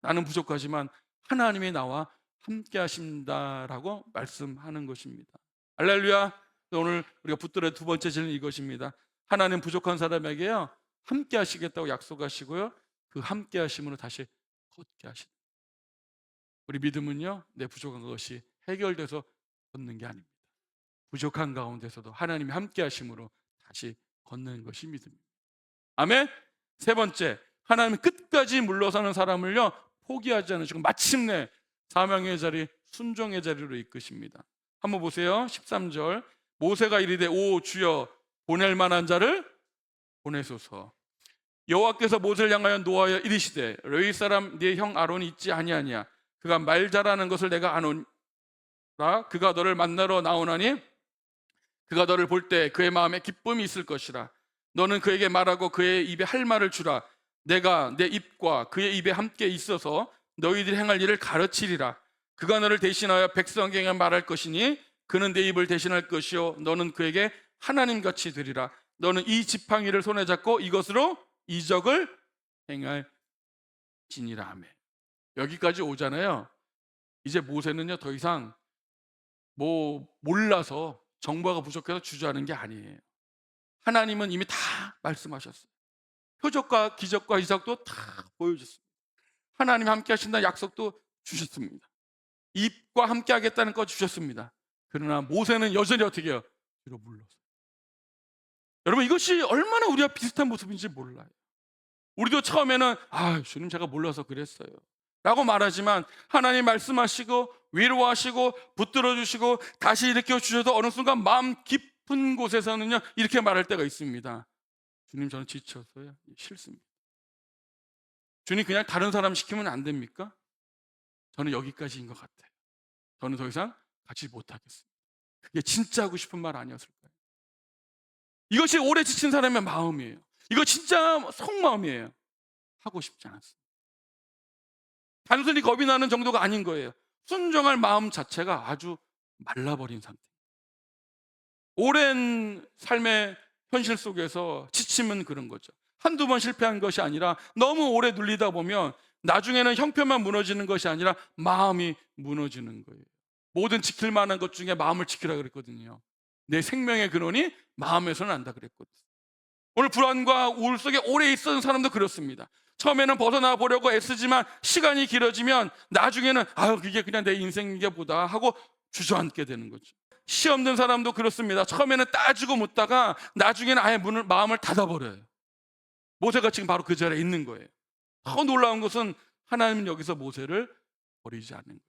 나는 부족하지만 하나님이 나와 함께 하신다라고 말씀하는 것입니다. 할렐루야. 오늘 우리가 붙들어야 두 번째 진리는 이것입니다. 하나님 부족한 사람에게요 함께 하시겠다고 약속하시고요, 그 함께 하심으로 다시 걷게 하신다. 우리 믿음은요 내 부족한 것이 해결돼서 걷는 게 아닙니다. 부족한 가운데서도 하나님이 함께 하심으로 다시 걷는 것이 믿음입니다. 아멘. 세 번째, 하나님이 끝까지 물러서는 사람을요 포기하지 않으시고 마침내 사명의 자리, 순종의 자리로 이끄십니다. 한번 보세요. 13절. 모세가 이르되 오 주여 보낼 만한 자를 보내소서. 여호와께서 모세를 향하여 노하여 이르시되 레위 사람 네 형 아론이 있지 아니하냐. 그가 말 잘하는 것을 내가 아노라. 그가 너를 만나러 나오나니 그가 너를 볼 때 그의 마음에 기쁨이 있을 것이라. 너는 그에게 말하고 그의 입에 할 말을 주라. 내가 내 입과 그의 입에 함께 있어서 너희들이 행할 일을 가르치리라. 그가 너를 대신하여 백성에게 말할 것이니 그는 내 입을 대신할 것이요 너는 그에게 하나님같이 되리라. 너는 이 지팡이를 손에 잡고 이것으로 이적을 행할지니라 하며. 여기까지 오잖아요. 이제 모세는요 더 이상 몰라서 정보가 부족해서 주저하는 게 아니에요. 하나님은 이미 다 말씀하셨어요. 표적과 기적과 이적도 다 보여줬습니다. 하나님 함께 하신다는 약속도 주셨습니다. 입과 함께 하겠다는 거 주셨습니다. 그러나 모세는 여전히 어떻게 해요? 뒤로 물러서. 여러분, 이것이 얼마나 우리와 비슷한 모습인지 몰라요. 우리도 처음에는 주님 제가 몰라서 그랬어요 라고 말하지만 하나님 말씀하시고 위로하시고 붙들어 주시고 다시 일으켜 주셔도 어느 순간 마음 깊은 곳에서는요 이렇게 말할 때가 있습니다. 주님 저는 지쳐서요 싫습니다. 주님 그냥 다른 사람 시키면 안 됩니까? 저는 여기까지인 것 같아요. 저는 더 이상 같이 못하겠습니다. 그게 진짜 하고 싶은 말 아니었을까요? 이것이 오래 지친 사람의 마음이에요. 이거 진짜 속마음이에요. 하고 싶지 않았습니다. 단순히 겁이 나는 정도가 아닌 거예요. 순종할 마음 자체가 아주 말라버린 상태. 오랜 삶의 현실 속에서 지침은 그런 거죠. 한두 번 실패한 것이 아니라 너무 오래 눌리다 보면 나중에는 형편만 무너지는 것이 아니라 마음이 무너지는 거예요. 모든 지킬 만한 것 중에 마음을 지키라 그랬거든요. 내 생명의 근원이 마음에서 난다 그랬거든요. 오늘 불안과 우울 속에 오래 있었던 사람도 그렇습니다. 처음에는 벗어나 보려고 애쓰지만 시간이 길어지면 나중에는 그게 그냥 내 인생인가 보다 하고 주저앉게 되는 거죠. 시험 든 사람도 그렇습니다. 처음에는 따지고 묻다가 나중에는 아예 마음을 닫아버려요. 모세가 지금 바로 그 자리에 있는 거예요. 더 놀라운 것은 하나님은 여기서 모세를 버리지 않는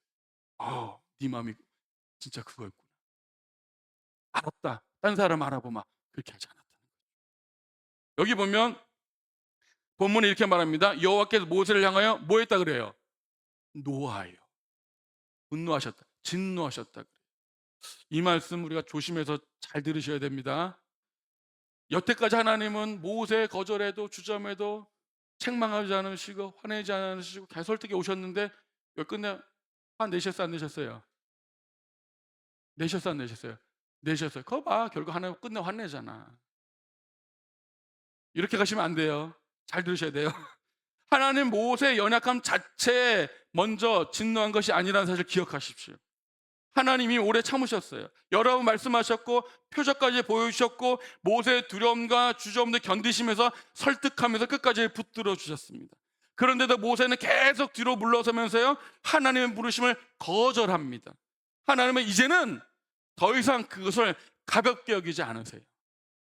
거예요. 네 마음이 진짜 그거였구나. 알았다. 딴 사람 알아보마. 그렇게 하지 않았다는 거예요. 여기 보면 본문에 이렇게 말합니다. 여호와께서 모세를 향하여 뭐 했다 그래요? 노하여. 분노하셨다. 진노하셨다 그래요. 이 말씀 우리가 조심해서 잘 들으셔야 됩니다. 여태까지 하나님은 모세 거절해도 주저해도 책망하지 않으시고 화내지 않으시고 계속 설득해 오셨는데 여기 끝내 화 내셨어요 안 내셨어요? 내셨어요 안 내셨어요? 내셨어요. 그거 봐 결국 하나님 끝내 화내잖아. 이렇게 가시면 안 돼요. 잘 들으셔야 돼요. 하나님 모세의 연약함 자체에 먼저 진노한 것이 아니라는 사실 기억하십시오. 하나님이 오래 참으셨어요. 여러 번 말씀하셨고 표적까지 보여주셨고 모세의 두려움과 주저움도 견디시면서 설득하면서 끝까지 붙들어 주셨습니다. 그런데도 모세는 계속 뒤로 물러서면서요 하나님의 부르심을 거절합니다. 하나님은 이제는 더 이상 그것을 가볍게 여기지 않으세요.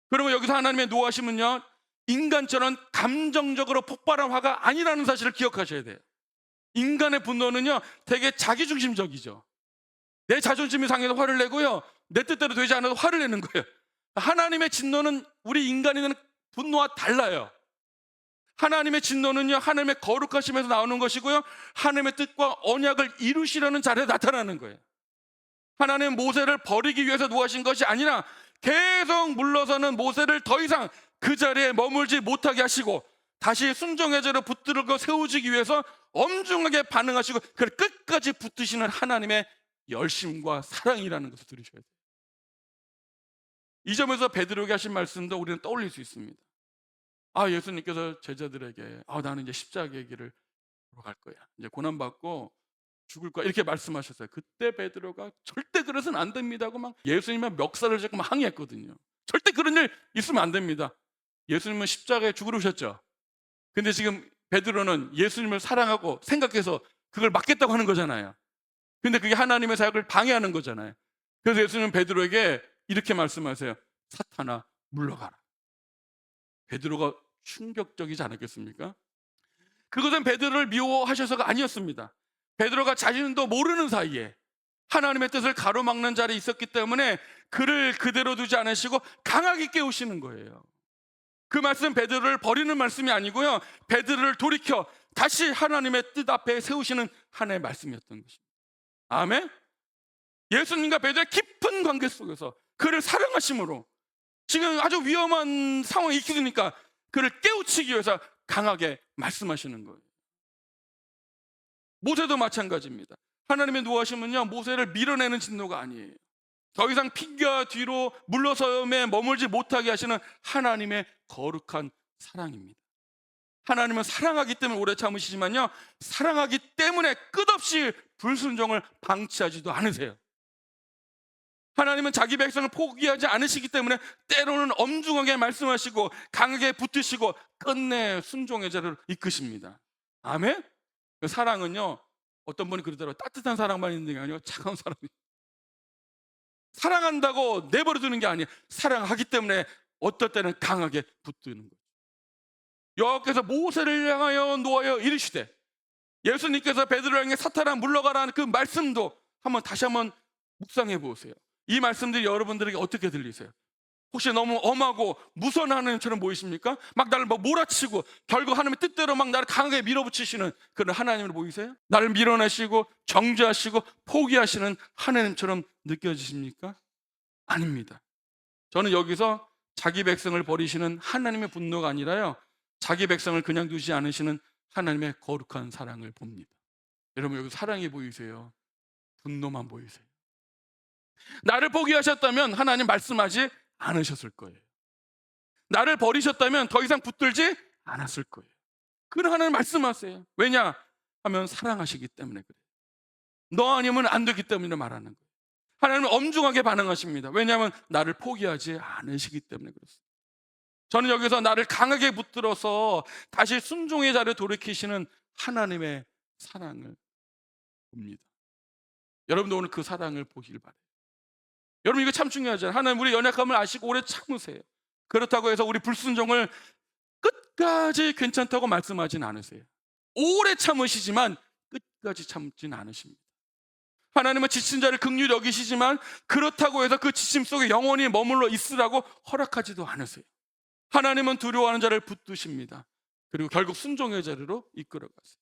그러면 여기서 하나님의 노하심은요 인간처럼 감정적으로 폭발한 화가 아니라는 사실을 기억하셔야 돼요. 인간의 분노는요 되게 자기중심적이죠. 내 자존심이 상해서 화를 내고요 내 뜻대로 되지 않아도 화를 내는 거예요. 하나님의 진노는 우리 인간이 내는 분노와 달라요. 하나님의 진노는요 하나님의 거룩하심에서 나오는 것이고요 하나님의 뜻과 언약을 이루시려는 자리에 나타나는 거예요. 하나님은 모세를 버리기 위해서 노하신 것이 아니라 계속 물러서는 모세를 더 이상 그 자리에 머물지 못하게 하시고 다시 순종의 자리로 붙들고 세우시기 위해서 엄중하게 반응하시고 그걸 끝까지 붙드시는 하나님의 열심과 사랑이라는 것을 들으셔야 돼요. 이 점에서 베드로에게 하신 말씀도 우리는 떠올릴 수 있습니다. 예수님께서 제자들에게 나는 이제 십자가의 길을 보러 갈 거야. 이제 고난받고 죽을 거야. 이렇게 말씀하셨어요. 그때 베드로가 절대 그래서는 안 됩니다고 막 예수님의 멱살을 잡고 막 항의했거든요. 절대 그런 일 있으면 안 됩니다. 예수님은 십자가에 죽으러 오셨죠. 근데 지금 베드로는 예수님을 사랑하고 생각해서 그걸 막겠다고 하는 거잖아요. 근데 그게 하나님의 사역을 방해하는 거잖아요. 그래서 예수님은 베드로에게 이렇게 말씀하세요. 사탄아 물러가라. 베드로가 충격적이지 않았겠습니까? 그것은 베드로를 미워하셔서가 아니었습니다. 베드로가 자신도 모르는 사이에 하나님의 뜻을 가로막는 자리에 있었기 때문에 그를 그대로 두지 않으시고 강하게 깨우시는 거예요. 그 말씀 베드로를 버리는 말씀이 아니고요, 베드로를 돌이켜 다시 하나님의 뜻 앞에 세우시는 하나의 말씀이었던 것입니다. 아멘. 예수님과 베드로의 깊은 관계 속에서 그를 사랑하심으로 지금 아주 위험한 상황에 있으니까 그를 깨우치기 위해서 강하게 말씀하시는 거예요. 모세도 마찬가지입니다. 하나님의 노하심은요, 모세를 밀어내는 진노가 아니에요. 더 이상 핑계와 뒤로 물러섬에 머물지 못하게 하시는 하나님의 거룩한 사랑입니다. 하나님은 사랑하기 때문에 오래 참으시지만요, 사랑하기 때문에 끝없이 불순종을 방치하지도 않으세요. 하나님은 자기 백성을 포기하지 않으시기 때문에 때로는 엄중하게 말씀하시고 강하게 붙으시고 끝내 순종의 자를 이끄십니다. 아멘? 그 사랑은요, 어떤 분이 그러더라고요. 따뜻한 사랑만 있는 게 아니고 차가운 사랑이. 사랑한다고 내버려 두는 게 아니에요. 사랑하기 때문에 어떨 때는 강하게 붙드는 거예요. 여호와께서 모세를 향하여 노하여 이르시되, 예수님께서 베드로를 향해 사탄아 물러가라는 그 말씀도 다시 한번 묵상해 보세요. 이 말씀들이 여러분들에게 어떻게 들리세요? 혹시 너무 엄하고 무서운 하나님처럼 보이십니까? 막 나를 몰아치고 결국 하나님의 뜻대로 막 나를 강하게 밀어붙이시는 그런 하나님으로 보이세요? 나를 밀어내시고 정죄하시고 포기하시는 하나님처럼 느껴지십니까? 아닙니다. 저는 여기서 자기 백성을 버리시는 하나님의 분노가 아니라요, 자기 백성을 그냥 두지 않으시는 하나님의 거룩한 사랑을 봅니다. 여러분, 여기 사랑이 보이세요? 분노만 보이세요? 나를 포기하셨다면 하나님 말씀하지 않으셨을 거예요. 나를 버리셨다면 더 이상 붙들지 않았을 거예요. 그런 하나님 말씀하세요. 왜냐 하면 사랑하시기 때문에 그래요. 너 아니면 안 되기 때문에 말하는 거예요. 하나님은 엄중하게 반응하십니다. 왜냐하면 나를 포기하지 않으시기 때문에 그렇습니다. 저는 여기서 나를 강하게 붙들어서 다시 순종의 자리에 돌이키시는 하나님의 사랑을 봅니다. 여러분도 오늘 그 사랑을 보길 바라요. 여러분, 이거 참 중요하잖아요. 하나님 우리 연약함을 아시고 오래 참으세요. 그렇다고 해서 우리 불순종을 끝까지 괜찮다고 말씀하진 않으세요. 오래 참으시지만 끝까지 참진 않으십니다. 하나님은 지친 자를 긍휼히 여기시지만 그렇다고 해서 그 지침 속에 영원히 머물러 있으라고 허락하지도 않으세요. 하나님은 두려워하는 자를 붙드십니다. 그리고 결국 순종의 자리로 이끌어가세요.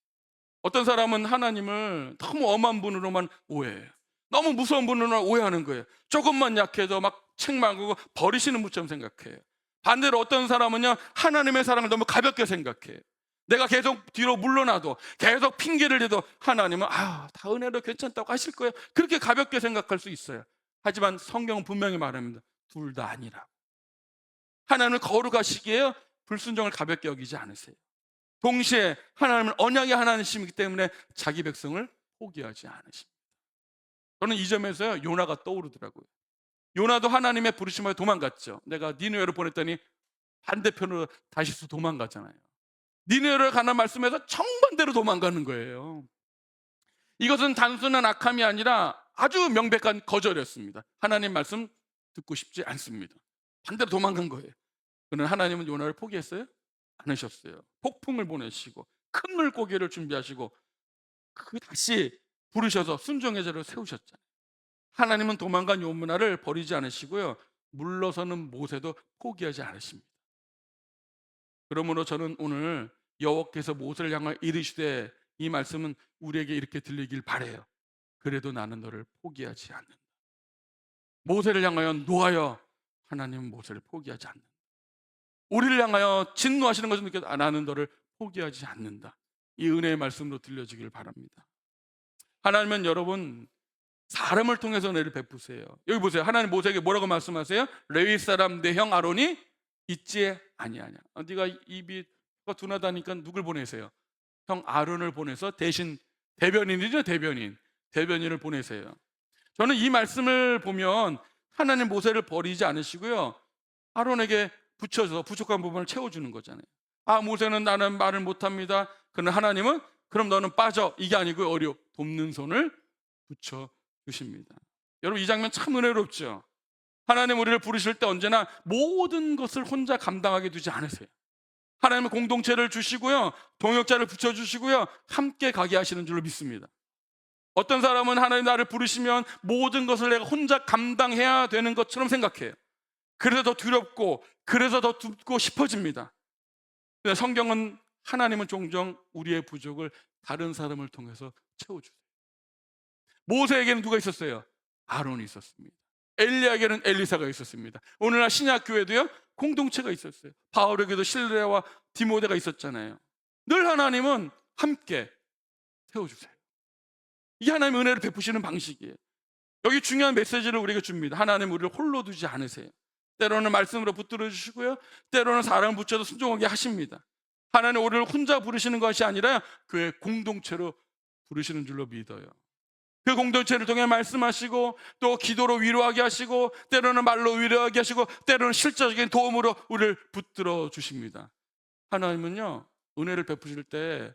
어떤 사람은 하나님을 너무 엄한 분으로만 오해해요. 너무 무서운 분으로만 오해하는 거예요. 조금만 약해도 막 책망하고 버리시는 분처럼 생각해요. 반대로 어떤 사람은요, 하나님의 사랑을 너무 가볍게 생각해요. 내가 계속 뒤로 물러나도 계속 핑계를 대도 하나님은 다 은혜로 괜찮다고 하실 거예요. 그렇게 가볍게 생각할 수 있어요. 하지만 성경은 분명히 말합니다. 둘 다 아니라. 하나님은 거룩하시기에 불순종을 가볍게 여기지 않으세요. 동시에 하나님은 언약의 하나님이시기 때문에 자기 백성을 포기하지 않으십니다. 저는 이 점에서요, 요나가 떠오르더라고요. 요나도 하나님의 부르심에 도망갔죠. 내가 니느웨로 보냈더니 반대편으로 다시스 도망가잖아요. 니느웨로 가는 말씀에서 정반대로 도망가는 거예요. 이것은 단순한 악함이 아니라 아주 명백한 거절이었습니다. 하나님 말씀 듣고 싶지 않습니다. 반대로 도망간 거예요. 그러나 하나님은 요나를 포기했어요? 않으셨어요. 폭풍을 보내시고 큰 물고기를 준비하시고 다시 부르셔서 순종의 자를 세우셨잖아요. 하나님은 도망간 요나를 버리지 않으시고요, 물러서는 모세도 포기하지 않으십니다. 그러므로 저는 오늘 여호와께서 모세를 향하여 이르시되, 이 말씀은 우리에게 이렇게 들리길 바라요. 그래도 나는 너를 포기하지 않는다. 모세를 향하여 노하여 하나님은 모세를 포기하지 않는다. 우리를 향하여 진노하시는 것을 느껴도 나는 너를 포기하지 않는다. 이 은혜의 말씀으로 들려지길 바랍니다. 하나님은 여러분 사람을 통해서 은혜를 베푸세요. 여기 보세요. 하나님 모세에게 뭐라고 말씀하세요? 레위 사람 내 형 아론이 있지 아니하냐. 네가 입이 둔하다니까 누굴 보내세요? 형 아론을 보내서 대신 대변인이죠. 대변인을 보내세요. 저는 이 말씀을 보면 하나님 모세를 버리지 않으시고요, 아론에게 붙여서 부족한 부분을 채워주는 거잖아요. 모세는 나는 말을 못합니다. 그러나 하나님은 그럼 너는 빠져, 이게 아니고 돕는 손을 붙여주십니다. 여러분, 이 장면 참 은혜롭죠. 하나님 우리를 부르실 때 언제나 모든 것을 혼자 감당하게 두지 않으세요. 하나님은 공동체를 주시고요, 동역자를 붙여주시고요, 함께 가게 하시는 줄로 믿습니다. 어떤 사람은 하나님 나를 부르시면 모든 것을 내가 혼자 감당해야 되는 것처럼 생각해요. 그래서 더 두렵고 그래서 더 듣고 싶어집니다. 근데 성경은 하나님은 종종 우리의 부족을 다른 사람을 통해서 채워주세요. 모세에게는 누가 있었어요? 아론이 있었습니다. 엘리야에게는 엘리사가 있었습니다. 오늘날 신약 교회도요, 공동체가 있었어요. 바울에게도 실레와 디모데가 있었잖아요. 늘 하나님은 함께 세워주세요. 이게 하나님 은혜를 베푸시는 방식이에요. 여기 중요한 메시지를 우리에게 줍니다. 하나님 우리를 홀로 두지 않으세요. 때로는 말씀으로 붙들어 주시고요, 때로는 사람을 붙여서 순종하게 하십니다. 하나님 우리를 혼자 부르시는 것이 아니라 교회 공동체로 부르시는 줄로 믿어요. 그 공동체를 통해 말씀하시고 또 기도로 위로하게 하시고 때로는 말로 위로하게 하시고 때로는 실제적인 도움으로 우리를 붙들어 주십니다. 하나님은요, 은혜를 베푸실 때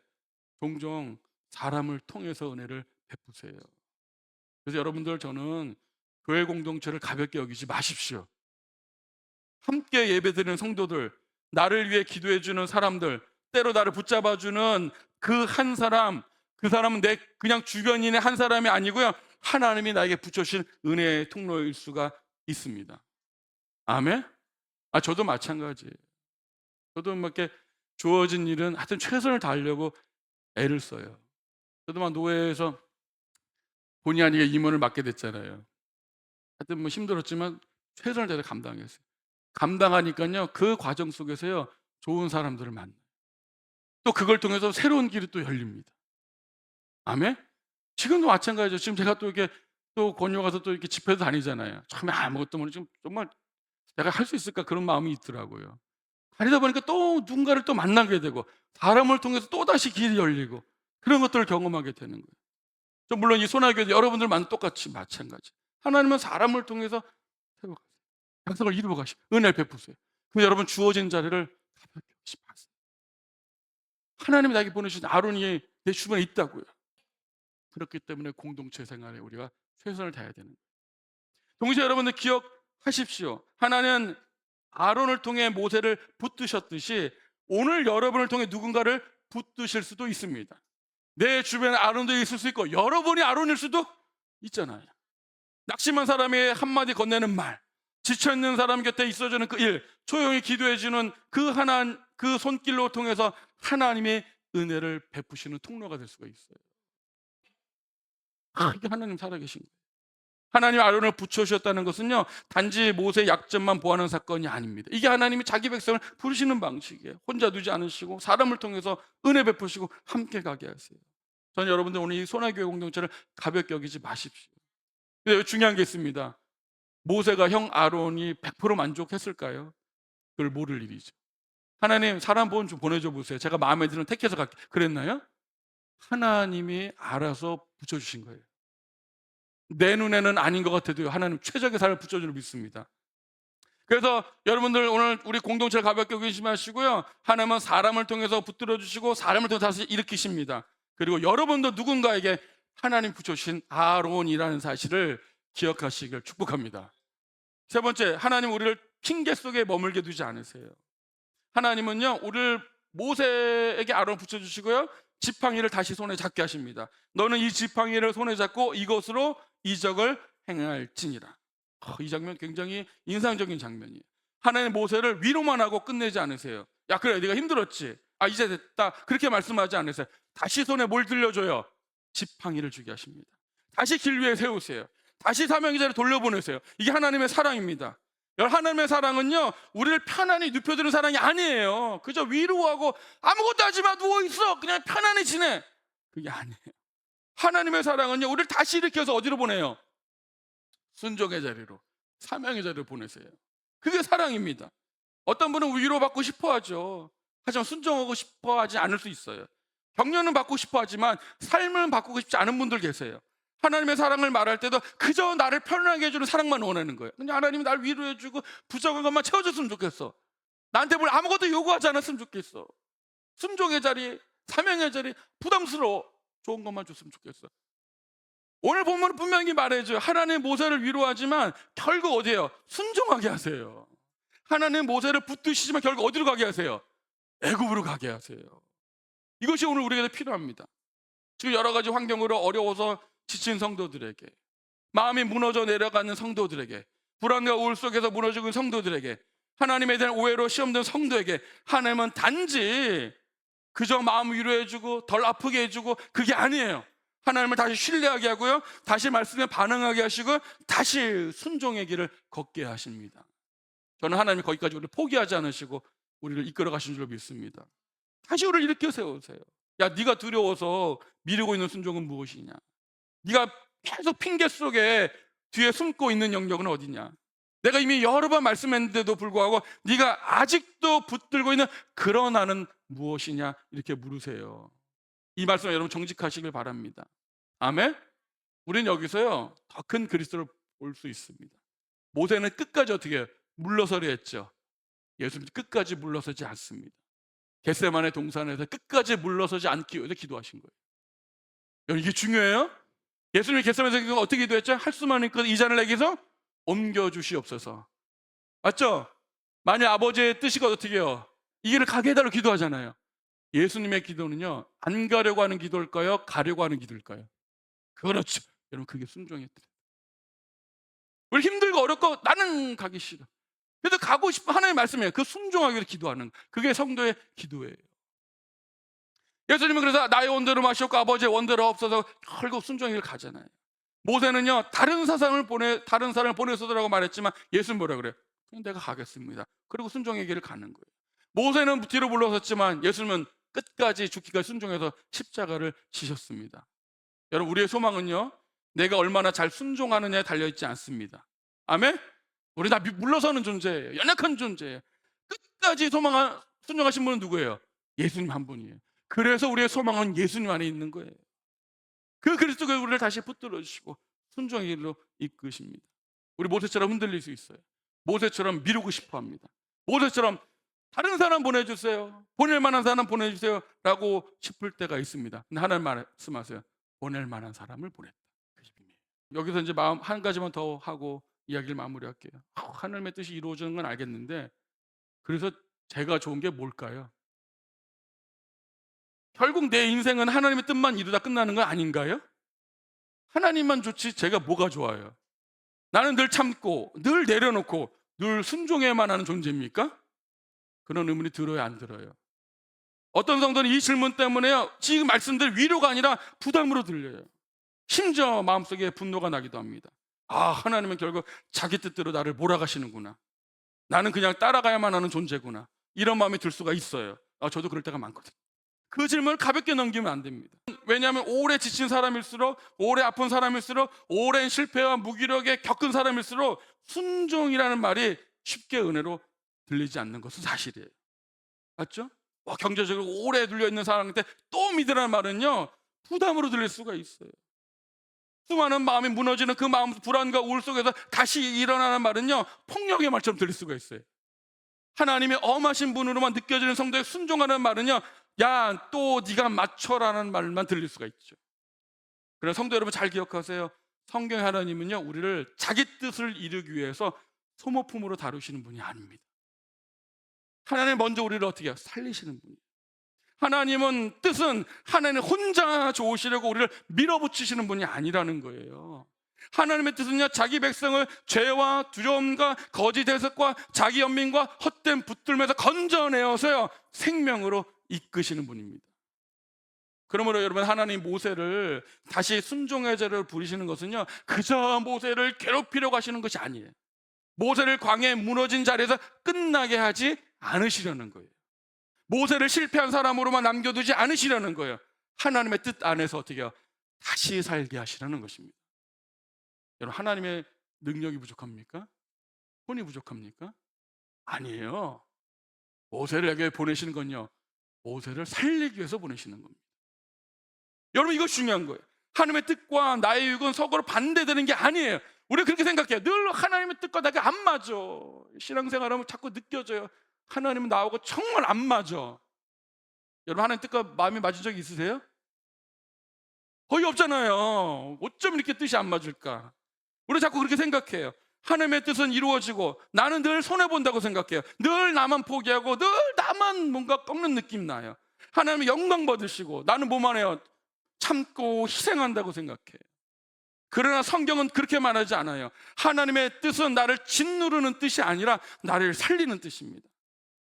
종종 사람을 통해서 은혜를 베푸세요. 그래서 여러분들, 저는 교회 공동체를 가볍게 여기지 마십시오. 함께 예배드리는 성도들, 나를 위해 기도해 주는 사람들, 때로 나를 붙잡아 주는 그 한 사람, 그 사람은 내 그냥 주변인의 한 사람이 아니고요, 하나님이 나에게 붙여주신 은혜의 통로일 수가 있습니다. 아멘? 저도 마찬가지예요. 저도 막 이렇게 주어진 일은 하여튼 최선을 다하려고 애를 써요. 저도 막 노회에서 본의 아니게 임원을 맡게 됐잖아요. 하여튼 뭐 힘들었지만 최선을 다해서 감당했어요. 감당하니까요, 그 과정 속에서요, 좋은 사람들을 만나요. 또 그걸 통해서 새로운 길이 또 열립니다. 아멘? 지금도 마찬가지죠. 지금 제가 또 이렇게 또 권유 가서 또 이렇게 집회도 다니잖아요. 처음에 아무것도 모르고 지금 정말 내가 할 수 있을까 그런 마음이 있더라고요. 다니다 보니까 또 누군가를 또 만나게 되고 사람을 통해서 또다시 길이 열리고 그런 것들을 경험하게 되는 거예요. 물론 이 소나교도 여러분들만 똑같이 마찬가지. 하나님은 사람을 통해서 회복하세요. 약속을 이루어 가시고 은혜를 베푸세요. 그럼 여러분 주어진 자리를 가볍게 하지 마세요. 하나님이 나에게 보내주신 아론이 내 주변에 있다고요. 그렇기 때문에 공동체 생활에 우리가 최선을 다해야 되는 거예요. 동시에 여러분들 기억하십시오. 하나님은 아론을 통해 모세를 붙드셨듯이 오늘 여러분을 통해 누군가를 붙드실 수도 있습니다. 내 주변에 아론도 있을 수 있고 여러분이 아론일 수도 있잖아요. 낙심한 사람이 한마디 건네는 말, 지쳐있는 사람 곁에 있어주는 그 일, 조용히 기도해주는 그 손길로 통해서 하나님의 은혜를 베푸시는 통로가 될 수가 있어요. 이게 하나님 살아계신 거예요. 하나님 아론을 붙여주셨다는 것은요, 단지 모세의 약점만 보하는 사건이 아닙니다. 이게 하나님이 자기 백성을 부르시는 방식이에요. 혼자 두지 않으시고 사람을 통해서 은혜 베푸시고 함께 가게 하세요. 저는 여러분들 오늘 이 소나교회 공동체를 가볍게 여기지 마십시오. 근데 중요한 게 있습니다. 모세가 형 아론이 100% 만족했을까요? 그걸 모를 일이죠. 하나님 사람 좀 보내줘 보세요. 제가 마음에 드는 택해서 갈게. 그랬나요? 하나님이 알아서 붙여주신 거예요. 내 눈에는 아닌 것 같아도요, 하나님 최적의 삶을 붙여주는 믿습니다. 그래서 여러분들 오늘 우리 공동체를 가볍게 여기지 마시고요, 하나님은 사람을 통해서 붙들어 주시고 사람을 통해서 다시 일으키십니다. 그리고 여러분도 누군가에게 하나님 붙여주신 아론이라는 사실을 기억하시길 축복합니다. 세 번째, 하나님 우리를 핑계 속에 머물게 두지 않으세요. 하나님은요, 우리를 모세에게 아론을 붙여주시고요, 지팡이를 다시 손에 잡게 하십니다. 너는 이 지팡이를 손에 잡고 이것으로 이적을 행할지니라. 이 장면 굉장히 인상적인 장면이에요. 하나님 모세를 위로만 하고 끝내지 않으세요. 야, 그래, 네가 힘들었지, 이제 됐다, 그렇게 말씀하지 않으세요. 다시 손에 뭘 들려줘요? 지팡이를 주게 하십니다. 다시 길 위에 세우세요. 다시 사명의 자리에 돌려보내세요. 이게 하나님의 사랑입니다. 하나님의 사랑은요, 우리를 편안히 눕혀두는 사랑이 아니에요. 그저 위로하고 아무것도 하지 마, 누워있어, 그냥 편안히 지내, 그게 아니에요. 하나님의 사랑은요, 우리를 다시 일으켜서 어디로 보내요? 순종의 자리로, 사명의 자리로 보내세요. 그게 사랑입니다. 어떤 분은 위로받고 싶어 하죠. 하지만 순종하고 싶어 하지 않을 수 있어요. 격려는 받고 싶어 하지만 삶을 바꾸고 싶지 않은 분들 계세요. 하나님의 사랑을 말할 때도 그저 나를 편안하게 해주는 사랑만 원하는 거예요. 근데 하나님이 나를 위로해주고 부족한 것만 채워줬으면 좋겠어. 나한테 뭘 아무것도 요구하지 않았으면 좋겠어. 순종의 자리, 사명의 자리, 부담스러워, 좋은 것만 줬으면 좋겠어. 오늘 본문은 분명히 말해줘요. 하나님 모세를 위로하지만 결국 어디에요? 순종하게 하세요. 하나님 모세를 붙드시지만 결국 어디로 가게 하세요? 애굽으로 가게 하세요. 이것이 오늘 우리에게 필요합니다. 지금 여러 가지 환경으로 어려워서 지친 성도들에게, 마음이 무너져 내려가는 성도들에게, 불안과 우울 속에서 무너지는 성도들에게, 하나님에 대한 오해로 시험된 성도에게 하나님은 단지 그저 마음 위로해주고 덜 아프게 해주고 그게 아니에요. 하나님을 다시 신뢰하게 하고요, 다시 말씀에 반응하게 하시고 다시 순종의 길을 걷게 하십니다. 저는 하나님이 거기까지 우리를 포기하지 않으시고 우리를 이끌어 가신 줄로 믿습니다. 다시 우리를 일으켜 세우세요. 야, 네가 두려워서 미루고 있는 순종은 무엇이냐? 네가 계속 핑계 속에 뒤에 숨고 있는 영역은 어디냐? 내가 이미 여러 번 말씀했는데도 불구하고 네가 아직도 붙들고 있는 그런 나는 무엇이냐? 이렇게 물으세요. 이 말씀 여러분 정직하시길 바랍니다. 아멘? 우리는 여기서요 더 큰 그리스도를 볼 수 있습니다. 모세는 끝까지 어떻게 해요? 물러서려 했죠. 예수님 끝까지 물러서지 않습니다. 겟세마네 동산에서 끝까지 물러서지 않기 위해서 기도하신 거예요. 여러분, 이게 중요해요. 예수님이 겟세마네에서 어떻게 기도했죠? 할 수만 있거든 이 잔을 내게서 옮겨주시옵소서. 맞죠? 만약 아버지의 뜻이가 어떻게 해요? 이 길을 가게 해달라고 기도하잖아요. 예수님의 기도는요 안 가려고 하는 기도일까요? 가려고 하는 기도일까요? 그렇죠. 여러분, 그게 순종의 뜻. 우리 힘들고 어렵고 나는 가기 싫어. 그래도 가고 싶어 하나님의 말씀이에요. 그 순종하기 위해서 기도하는, 그게 성도의 기도예요. 예수님은 그래서 나의 원대로 마시옵고 아버지의 원대로 없어서 결국 순종의 길을 가잖아요. 모세는요 다른 사람을 보내서라고 말했지만 예수는 뭐라 그래요? 그냥 내가 가겠습니다. 그리고 순종의 길을 가는 거예요. 모세는 뒤로 물러섰지만 예수님은 끝까지 죽기까지 순종해서 십자가를 지셨습니다. 여러분, 우리의 소망은요 내가 얼마나 잘 순종하느냐에 달려있지 않습니다. 아멘? 우리 다 물러서는 존재예요. 연약한 존재예요. 끝까지 순종하신 분은 누구예요? 예수님 한 분이에요. 그래서 우리의 소망은 예수님 안에 있는 거예요. 그 그리스도가 우리를 다시 붙들어 주시고 순종의 길로 이끄십니다. 우리 모세처럼 흔들릴 수 있어요. 모세처럼 미루고 싶어 합니다. 모세처럼 다른 사람 보내주세요, 보낼 만한 사람 보내주세요 라고 싶을 때가 있습니다. 근데 하나님 말씀하세요. 보낼 만한 사람을 보냈다. 여기서 이제 마음 한 가지만 더 하고 이야기를 마무리할게요. 하나님의 뜻이 이루어지는 건 알겠는데 그래서 제가 좋은 게 뭘까요? 결국 내 인생은 하나님의 뜻만 이루다 끝나는 건 아닌가요? 하나님만 좋지 제가 뭐가 좋아요? 나는 늘 참고 늘 내려놓고 늘 순종해야만 하는 존재입니까? 그런 의문이 들어요, 안 들어요? 어떤 성도는 이 질문 때문에요 지금 말씀들 위로가 아니라 부담으로 들려요. 심지어 마음속에 분노가 나기도 합니다. 아, 하나님은 결국 자기 뜻대로 나를 몰아가시는구나. 나는 그냥 따라가야만 하는 존재구나. 이런 마음이 들 수가 있어요. 저도 그럴 때가 많거든요. 그 질문을 가볍게 넘기면 안 됩니다. 왜냐하면 오래 지친 사람일수록, 오래 아픈 사람일수록, 오랜 실패와 무기력에 겪은 사람일수록 순종이라는 말이 쉽게 은혜로 들리지 않는 것은 사실이에요. 맞죠? 경제적으로 오래 눌려있는 사람한테 또 믿으라는 말은요 부담으로 들릴 수가 있어요. 수많은 마음이 무너지는 그 마음 불안과 우울 속에서 다시 일어나는 말은요 폭력의 말처럼 들릴 수가 있어요. 하나님이 엄하신 분으로만 느껴지는 성도의 순종하는 말은요 야, 또 네가 맞춰라는 말만 들릴 수가 있죠. 그래서 성도 여러분 잘 기억하세요. 성경의 하나님은요 우리를 자기 뜻을 이루기 위해서 소모품으로 다루시는 분이 아닙니다. 하나님 먼저 우리를 어떻게 해요? 살리시는 분이에요. 하나님은 뜻은 하나님 혼자 좋으시려고 우리를 밀어붙이시는 분이 아니라는 거예요. 하나님의 뜻은요 자기 백성을 죄와 두려움과 거짓 해석과 자기 연민과 헛된 붙들면서 건져내어서요 생명으로 이끄시는 분입니다. 그러므로 여러분, 하나님 모세를 다시 순종의 자를 부리시는 것은요 그저 모세를 괴롭히려고 하시는 것이 아니에요. 모세를 광야에 무너진 자리에서 끝나게 하지 않으시려는 거예요. 모세를 실패한 사람으로만 남겨두지 않으시려는 거예요. 하나님의 뜻 안에서 어떻게 해요? 다시 살게 하시라는 것입니다. 여러분, 하나님의 능력이 부족합니까? 혼이 부족합니까? 아니에요. 모세를 에게 보내시는 건요 모세를 살리기 위해서 보내시는 겁니다. 여러분, 이거 중요한 거예요. 하나님의 뜻과 나의 육은 서로 반대되는 게 아니에요. 우리가 그렇게 생각해요. 늘 하나님의 뜻과 나가 안 맞아. 신앙생활하면 자꾸 느껴져요. 하나님은 나하고 정말 안 맞아. 여러분, 하나님 뜻과 마음이 맞은 적이 있으세요? 거의 없잖아요. 어쩜 이렇게 뜻이 안 맞을까? 우리 자꾸 그렇게 생각해요. 하나님의 뜻은 이루어지고 나는 늘 손해본다고 생각해요. 늘 나만 포기하고 늘 나만 뭔가 꺾는 느낌 나요. 하나님의 영광 받으시고 나는 뭐만 해요? 참고 희생한다고 생각해요. 그러나 성경은 그렇게 말하지 않아요. 하나님의 뜻은 나를 짓누르는 뜻이 아니라 나를 살리는 뜻입니다.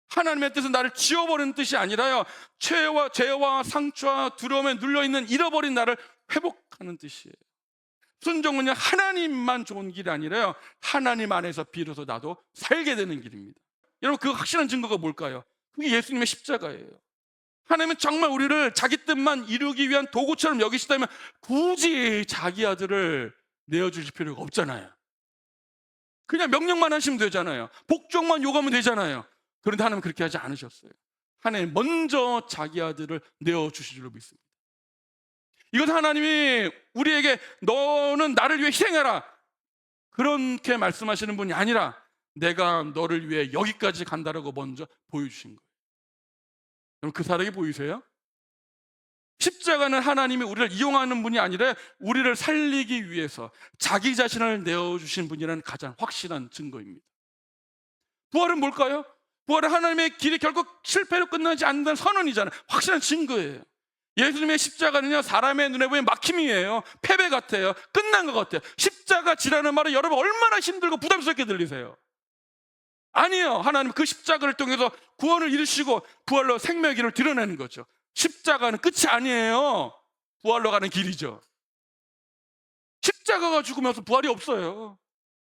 하나님의 뜻은 나를 지워버리는 뜻이 아니라요, 죄와 상처와 두려움에 눌려있는 잃어버린 나를 회복하는 뜻이에요. 순종은요, 하나님만 좋은 길이 아니라요, 하나님 안에서 비로소 나도 살게 되는 길입니다. 여러분, 그 확실한 증거가 뭘까요? 그게 예수님의 십자가예요. 하나님은 정말 우리를 자기 뜻만 이루기 위한 도구처럼 여기시다면 굳이 자기 아들을 내어주실 필요가 없잖아요. 그냥 명령만 하시면 되잖아요. 복종만 요구하면 되잖아요. 그런데 하나님은 그렇게 하지 않으셨어요. 하나님 먼저 자기 아들을 내어주실 줄로 믿습니다. 이것은 하나님이 우리에게 너는 나를 위해 희생해라, 그렇게 말씀하시는 분이 아니라 내가 너를 위해 여기까지 간다라고 먼저 보여주신 거예요. 여러분, 그 사랑이 보이세요? 십자가는 하나님이 우리를 이용하는 분이 아니라 우리를 살리기 위해서 자기 자신을 내어주신 분이라는 가장 확실한 증거입니다. 부활은 뭘까요? 부활은 하나님의 길이 결국 실패로 끝나지 않는다는 선언이잖아요. 확실한 증거예요. 예수님의 십자가는요, 사람의 눈에 보이는 막힘이에요. 패배 같아요. 끝난 것 같아요. 십자가 지라는 말은 여러분 얼마나 힘들고 부담스럽게 들리세요? 아니에요. 하나님 그 십자가를 통해서 구원을 이루시고 부활로 생명의 길을 드러내는 거죠. 십자가는 끝이 아니에요. 부활로 가는 길이죠. 십자가가 죽으면서 부활이 없어요.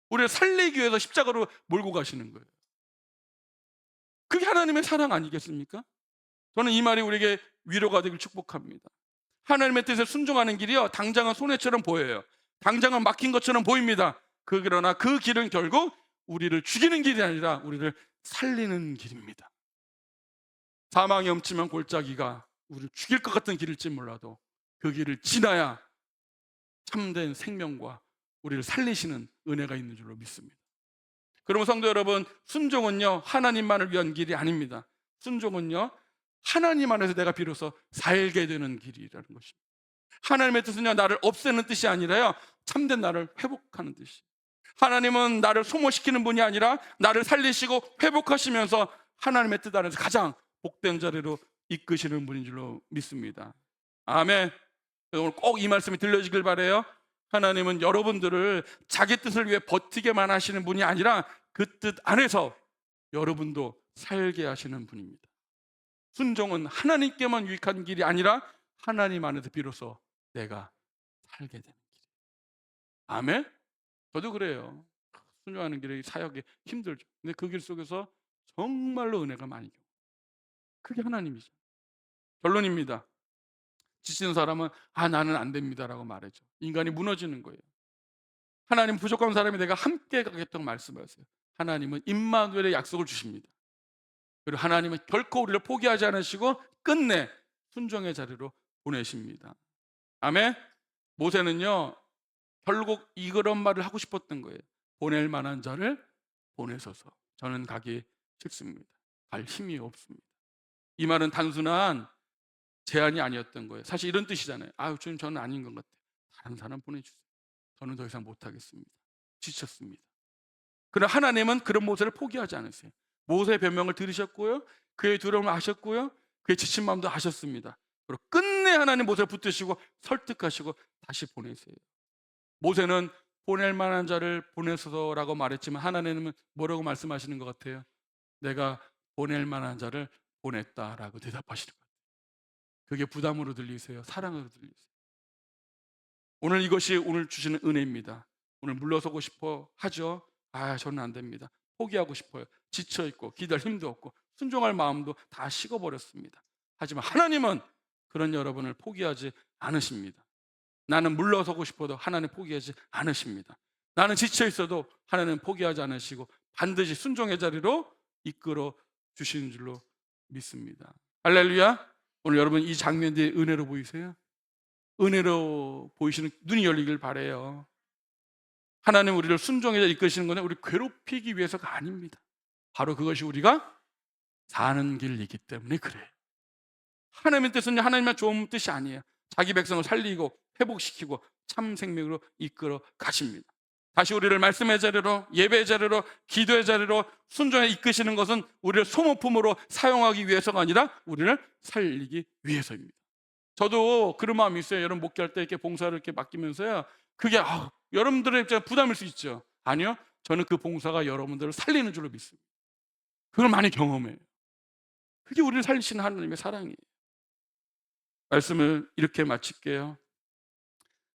우리를 살리기 위해서 십자가로 몰고 가시는 거예요. 그게 하나님의 사랑 아니겠습니까? 저는 이 말이 우리에게 위로가 되길 축복합니다. 하나님의 뜻에 순종하는 길이요, 당장은 손해처럼 보여요. 당장은 막힌 것처럼 보입니다. 그러나 그 길은 결국 우리를 죽이는 길이 아니라 우리를 살리는 길입니다. 사망이 엄침한 골짜기가 우리를 죽일 것 같은 길일지 몰라도 그 길을 지나야 참된 생명과 우리를 살리시는 은혜가 있는 줄로 믿습니다. 그러면 성도 여러분, 순종은요, 하나님만을 위한 길이 아닙니다. 순종은요, 하나님 안에서 내가 비로소 살게 되는 길이라는 것입니다. 하나님의 뜻은요, 나를 없애는 뜻이 아니라요, 참된 나를 회복하는 뜻이에요. 하나님은 나를 소모시키는 분이 아니라 나를 살리시고 회복하시면서 하나님의 뜻 안에서 가장 복된 자리로 이끄시는 분인 줄로 믿습니다. 아멘. 오늘 꼭 이 말씀이 들려지길 바라요. 하나님은 여러분들을 자기 뜻을 위해 버티게만 하시는 분이 아니라 그 뜻 안에서 여러분도 살게 하시는 분입니다. 순종은 하나님께만 유익한 길이 아니라 하나님 안에서 비로소 내가 살게 되는 길. 아멘. 저도 그래요. 순종하는 길이 사역이 힘들죠. 근데 그 길 속에서 정말로 은혜가 많이 경험해요. 그게 하나님이죠. 결론입니다. 지치는 사람은 나는 안 됩니다라고 말하죠. 인간이 무너지는 거예요. 하나님 부족한 사람이 내가 함께 가겠다고 말씀하세요. 하나님은 임마누엘의 약속을 주십니다. 그리고 하나님은 결코 우리를 포기하지 않으시고 끝내 순종의 자리로 보내십니다. 아멘. 모세는요, 결국 이런 말을 하고 싶었던 거예요. 보낼 만한 자를 보내소서. 저는 가기 싫습니다. 갈 힘이 없습니다. 이 말은 단순한 제안이 아니었던 거예요. 사실 이런 뜻이잖아요. 주님, 저는 아닌 것 같아요. 다른 사람 보내주세요. 저는 더 이상 못하겠습니다. 지쳤습니다. 그러나 하나님은 그런 모세를 포기하지 않으세요. 모세의 변명을 들으셨고요, 그의 두려움을 아셨고요, 그의 지친 마음도 아셨습니다. 그리고 끝내 하나님 모세를 붙드시고 설득하시고 다시 보내세요. 모세는 보낼 만한 자를 보내소서라고 말했지만 하나님은 뭐라고 말씀하시는 것 같아요? 내가 보낼 만한 자를 보냈다라고 대답하시는 것 같아요. 그게 부담으로 들리세요? 사랑으로 들리세요? 오늘 이것이 오늘 주시는 은혜입니다. 오늘 물러서고 싶어 하죠? 저는 안 됩니다. 포기하고 싶어요. 지쳐있고 기도할 힘도 없고 순종할 마음도 다 식어버렸습니다. 하지만 하나님은 그런 여러분을 포기하지 않으십니다. 나는 물러서고 싶어도 하나님 포기하지 않으십니다. 나는 지쳐있어도 하나님 포기하지 않으시고 반드시 순종의 자리로 이끌어 주시는 줄로 믿습니다. 할렐루야. 오늘 여러분 이 장면들이 은혜로 보이세요? 은혜로 보이시는 눈이 열리길 바라요. 하나님 우리를 순종의 자리로 이끄시는 것은 우리 괴롭히기 위해서가 아닙니다. 바로 그것이 우리가 사는 길이기 때문에 그래요. 하나님의 뜻은 하나님의 좋은 뜻이 아니에요. 자기 백성을 살리고 회복시키고 참 생명으로 이끌어 가십니다. 다시 우리를 말씀의 자리로, 예배의 자리로, 기도의 자리로 순종에 이끄시는 것은 우리를 소모품으로 사용하기 위해서가 아니라 우리를 살리기 위해서입니다. 저도 그런 마음이 있어요. 여러분 목회할 때 이렇게 봉사를 이렇게 맡기면서요, 그게 여러분들의 입장에 부담일 수 있죠. 아니요. 저는 그 봉사가 여러분들을 살리는 줄로 믿습니다. 그걸 많이 경험해요. 그게 우리를 살리시는 하나님의 사랑이에요. 말씀을 이렇게 마칠게요.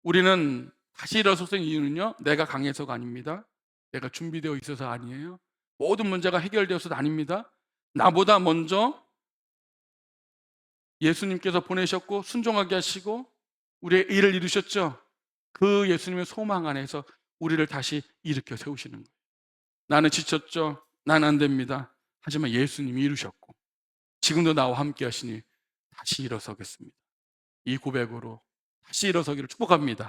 우리는 다시 일어서는 이유는요, 내가 강해서가 아닙니다. 내가 준비되어 있어서 아니에요. 모든 문제가 해결되어서도 아닙니다. 나보다 먼저 예수님께서 보내셨고 순종하게 하시고 우리의 일을 이루셨죠. 그 예수님의 소망 안에서 우리를 다시 일으켜 세우시는 거예요. 나는 지쳤죠. 난 안 됩니다. 하지만 예수님이 이루셨고 지금도 나와 함께 하시니 다시 일어서겠습니다. 이 고백으로 다시 일어서기를 축복합니다.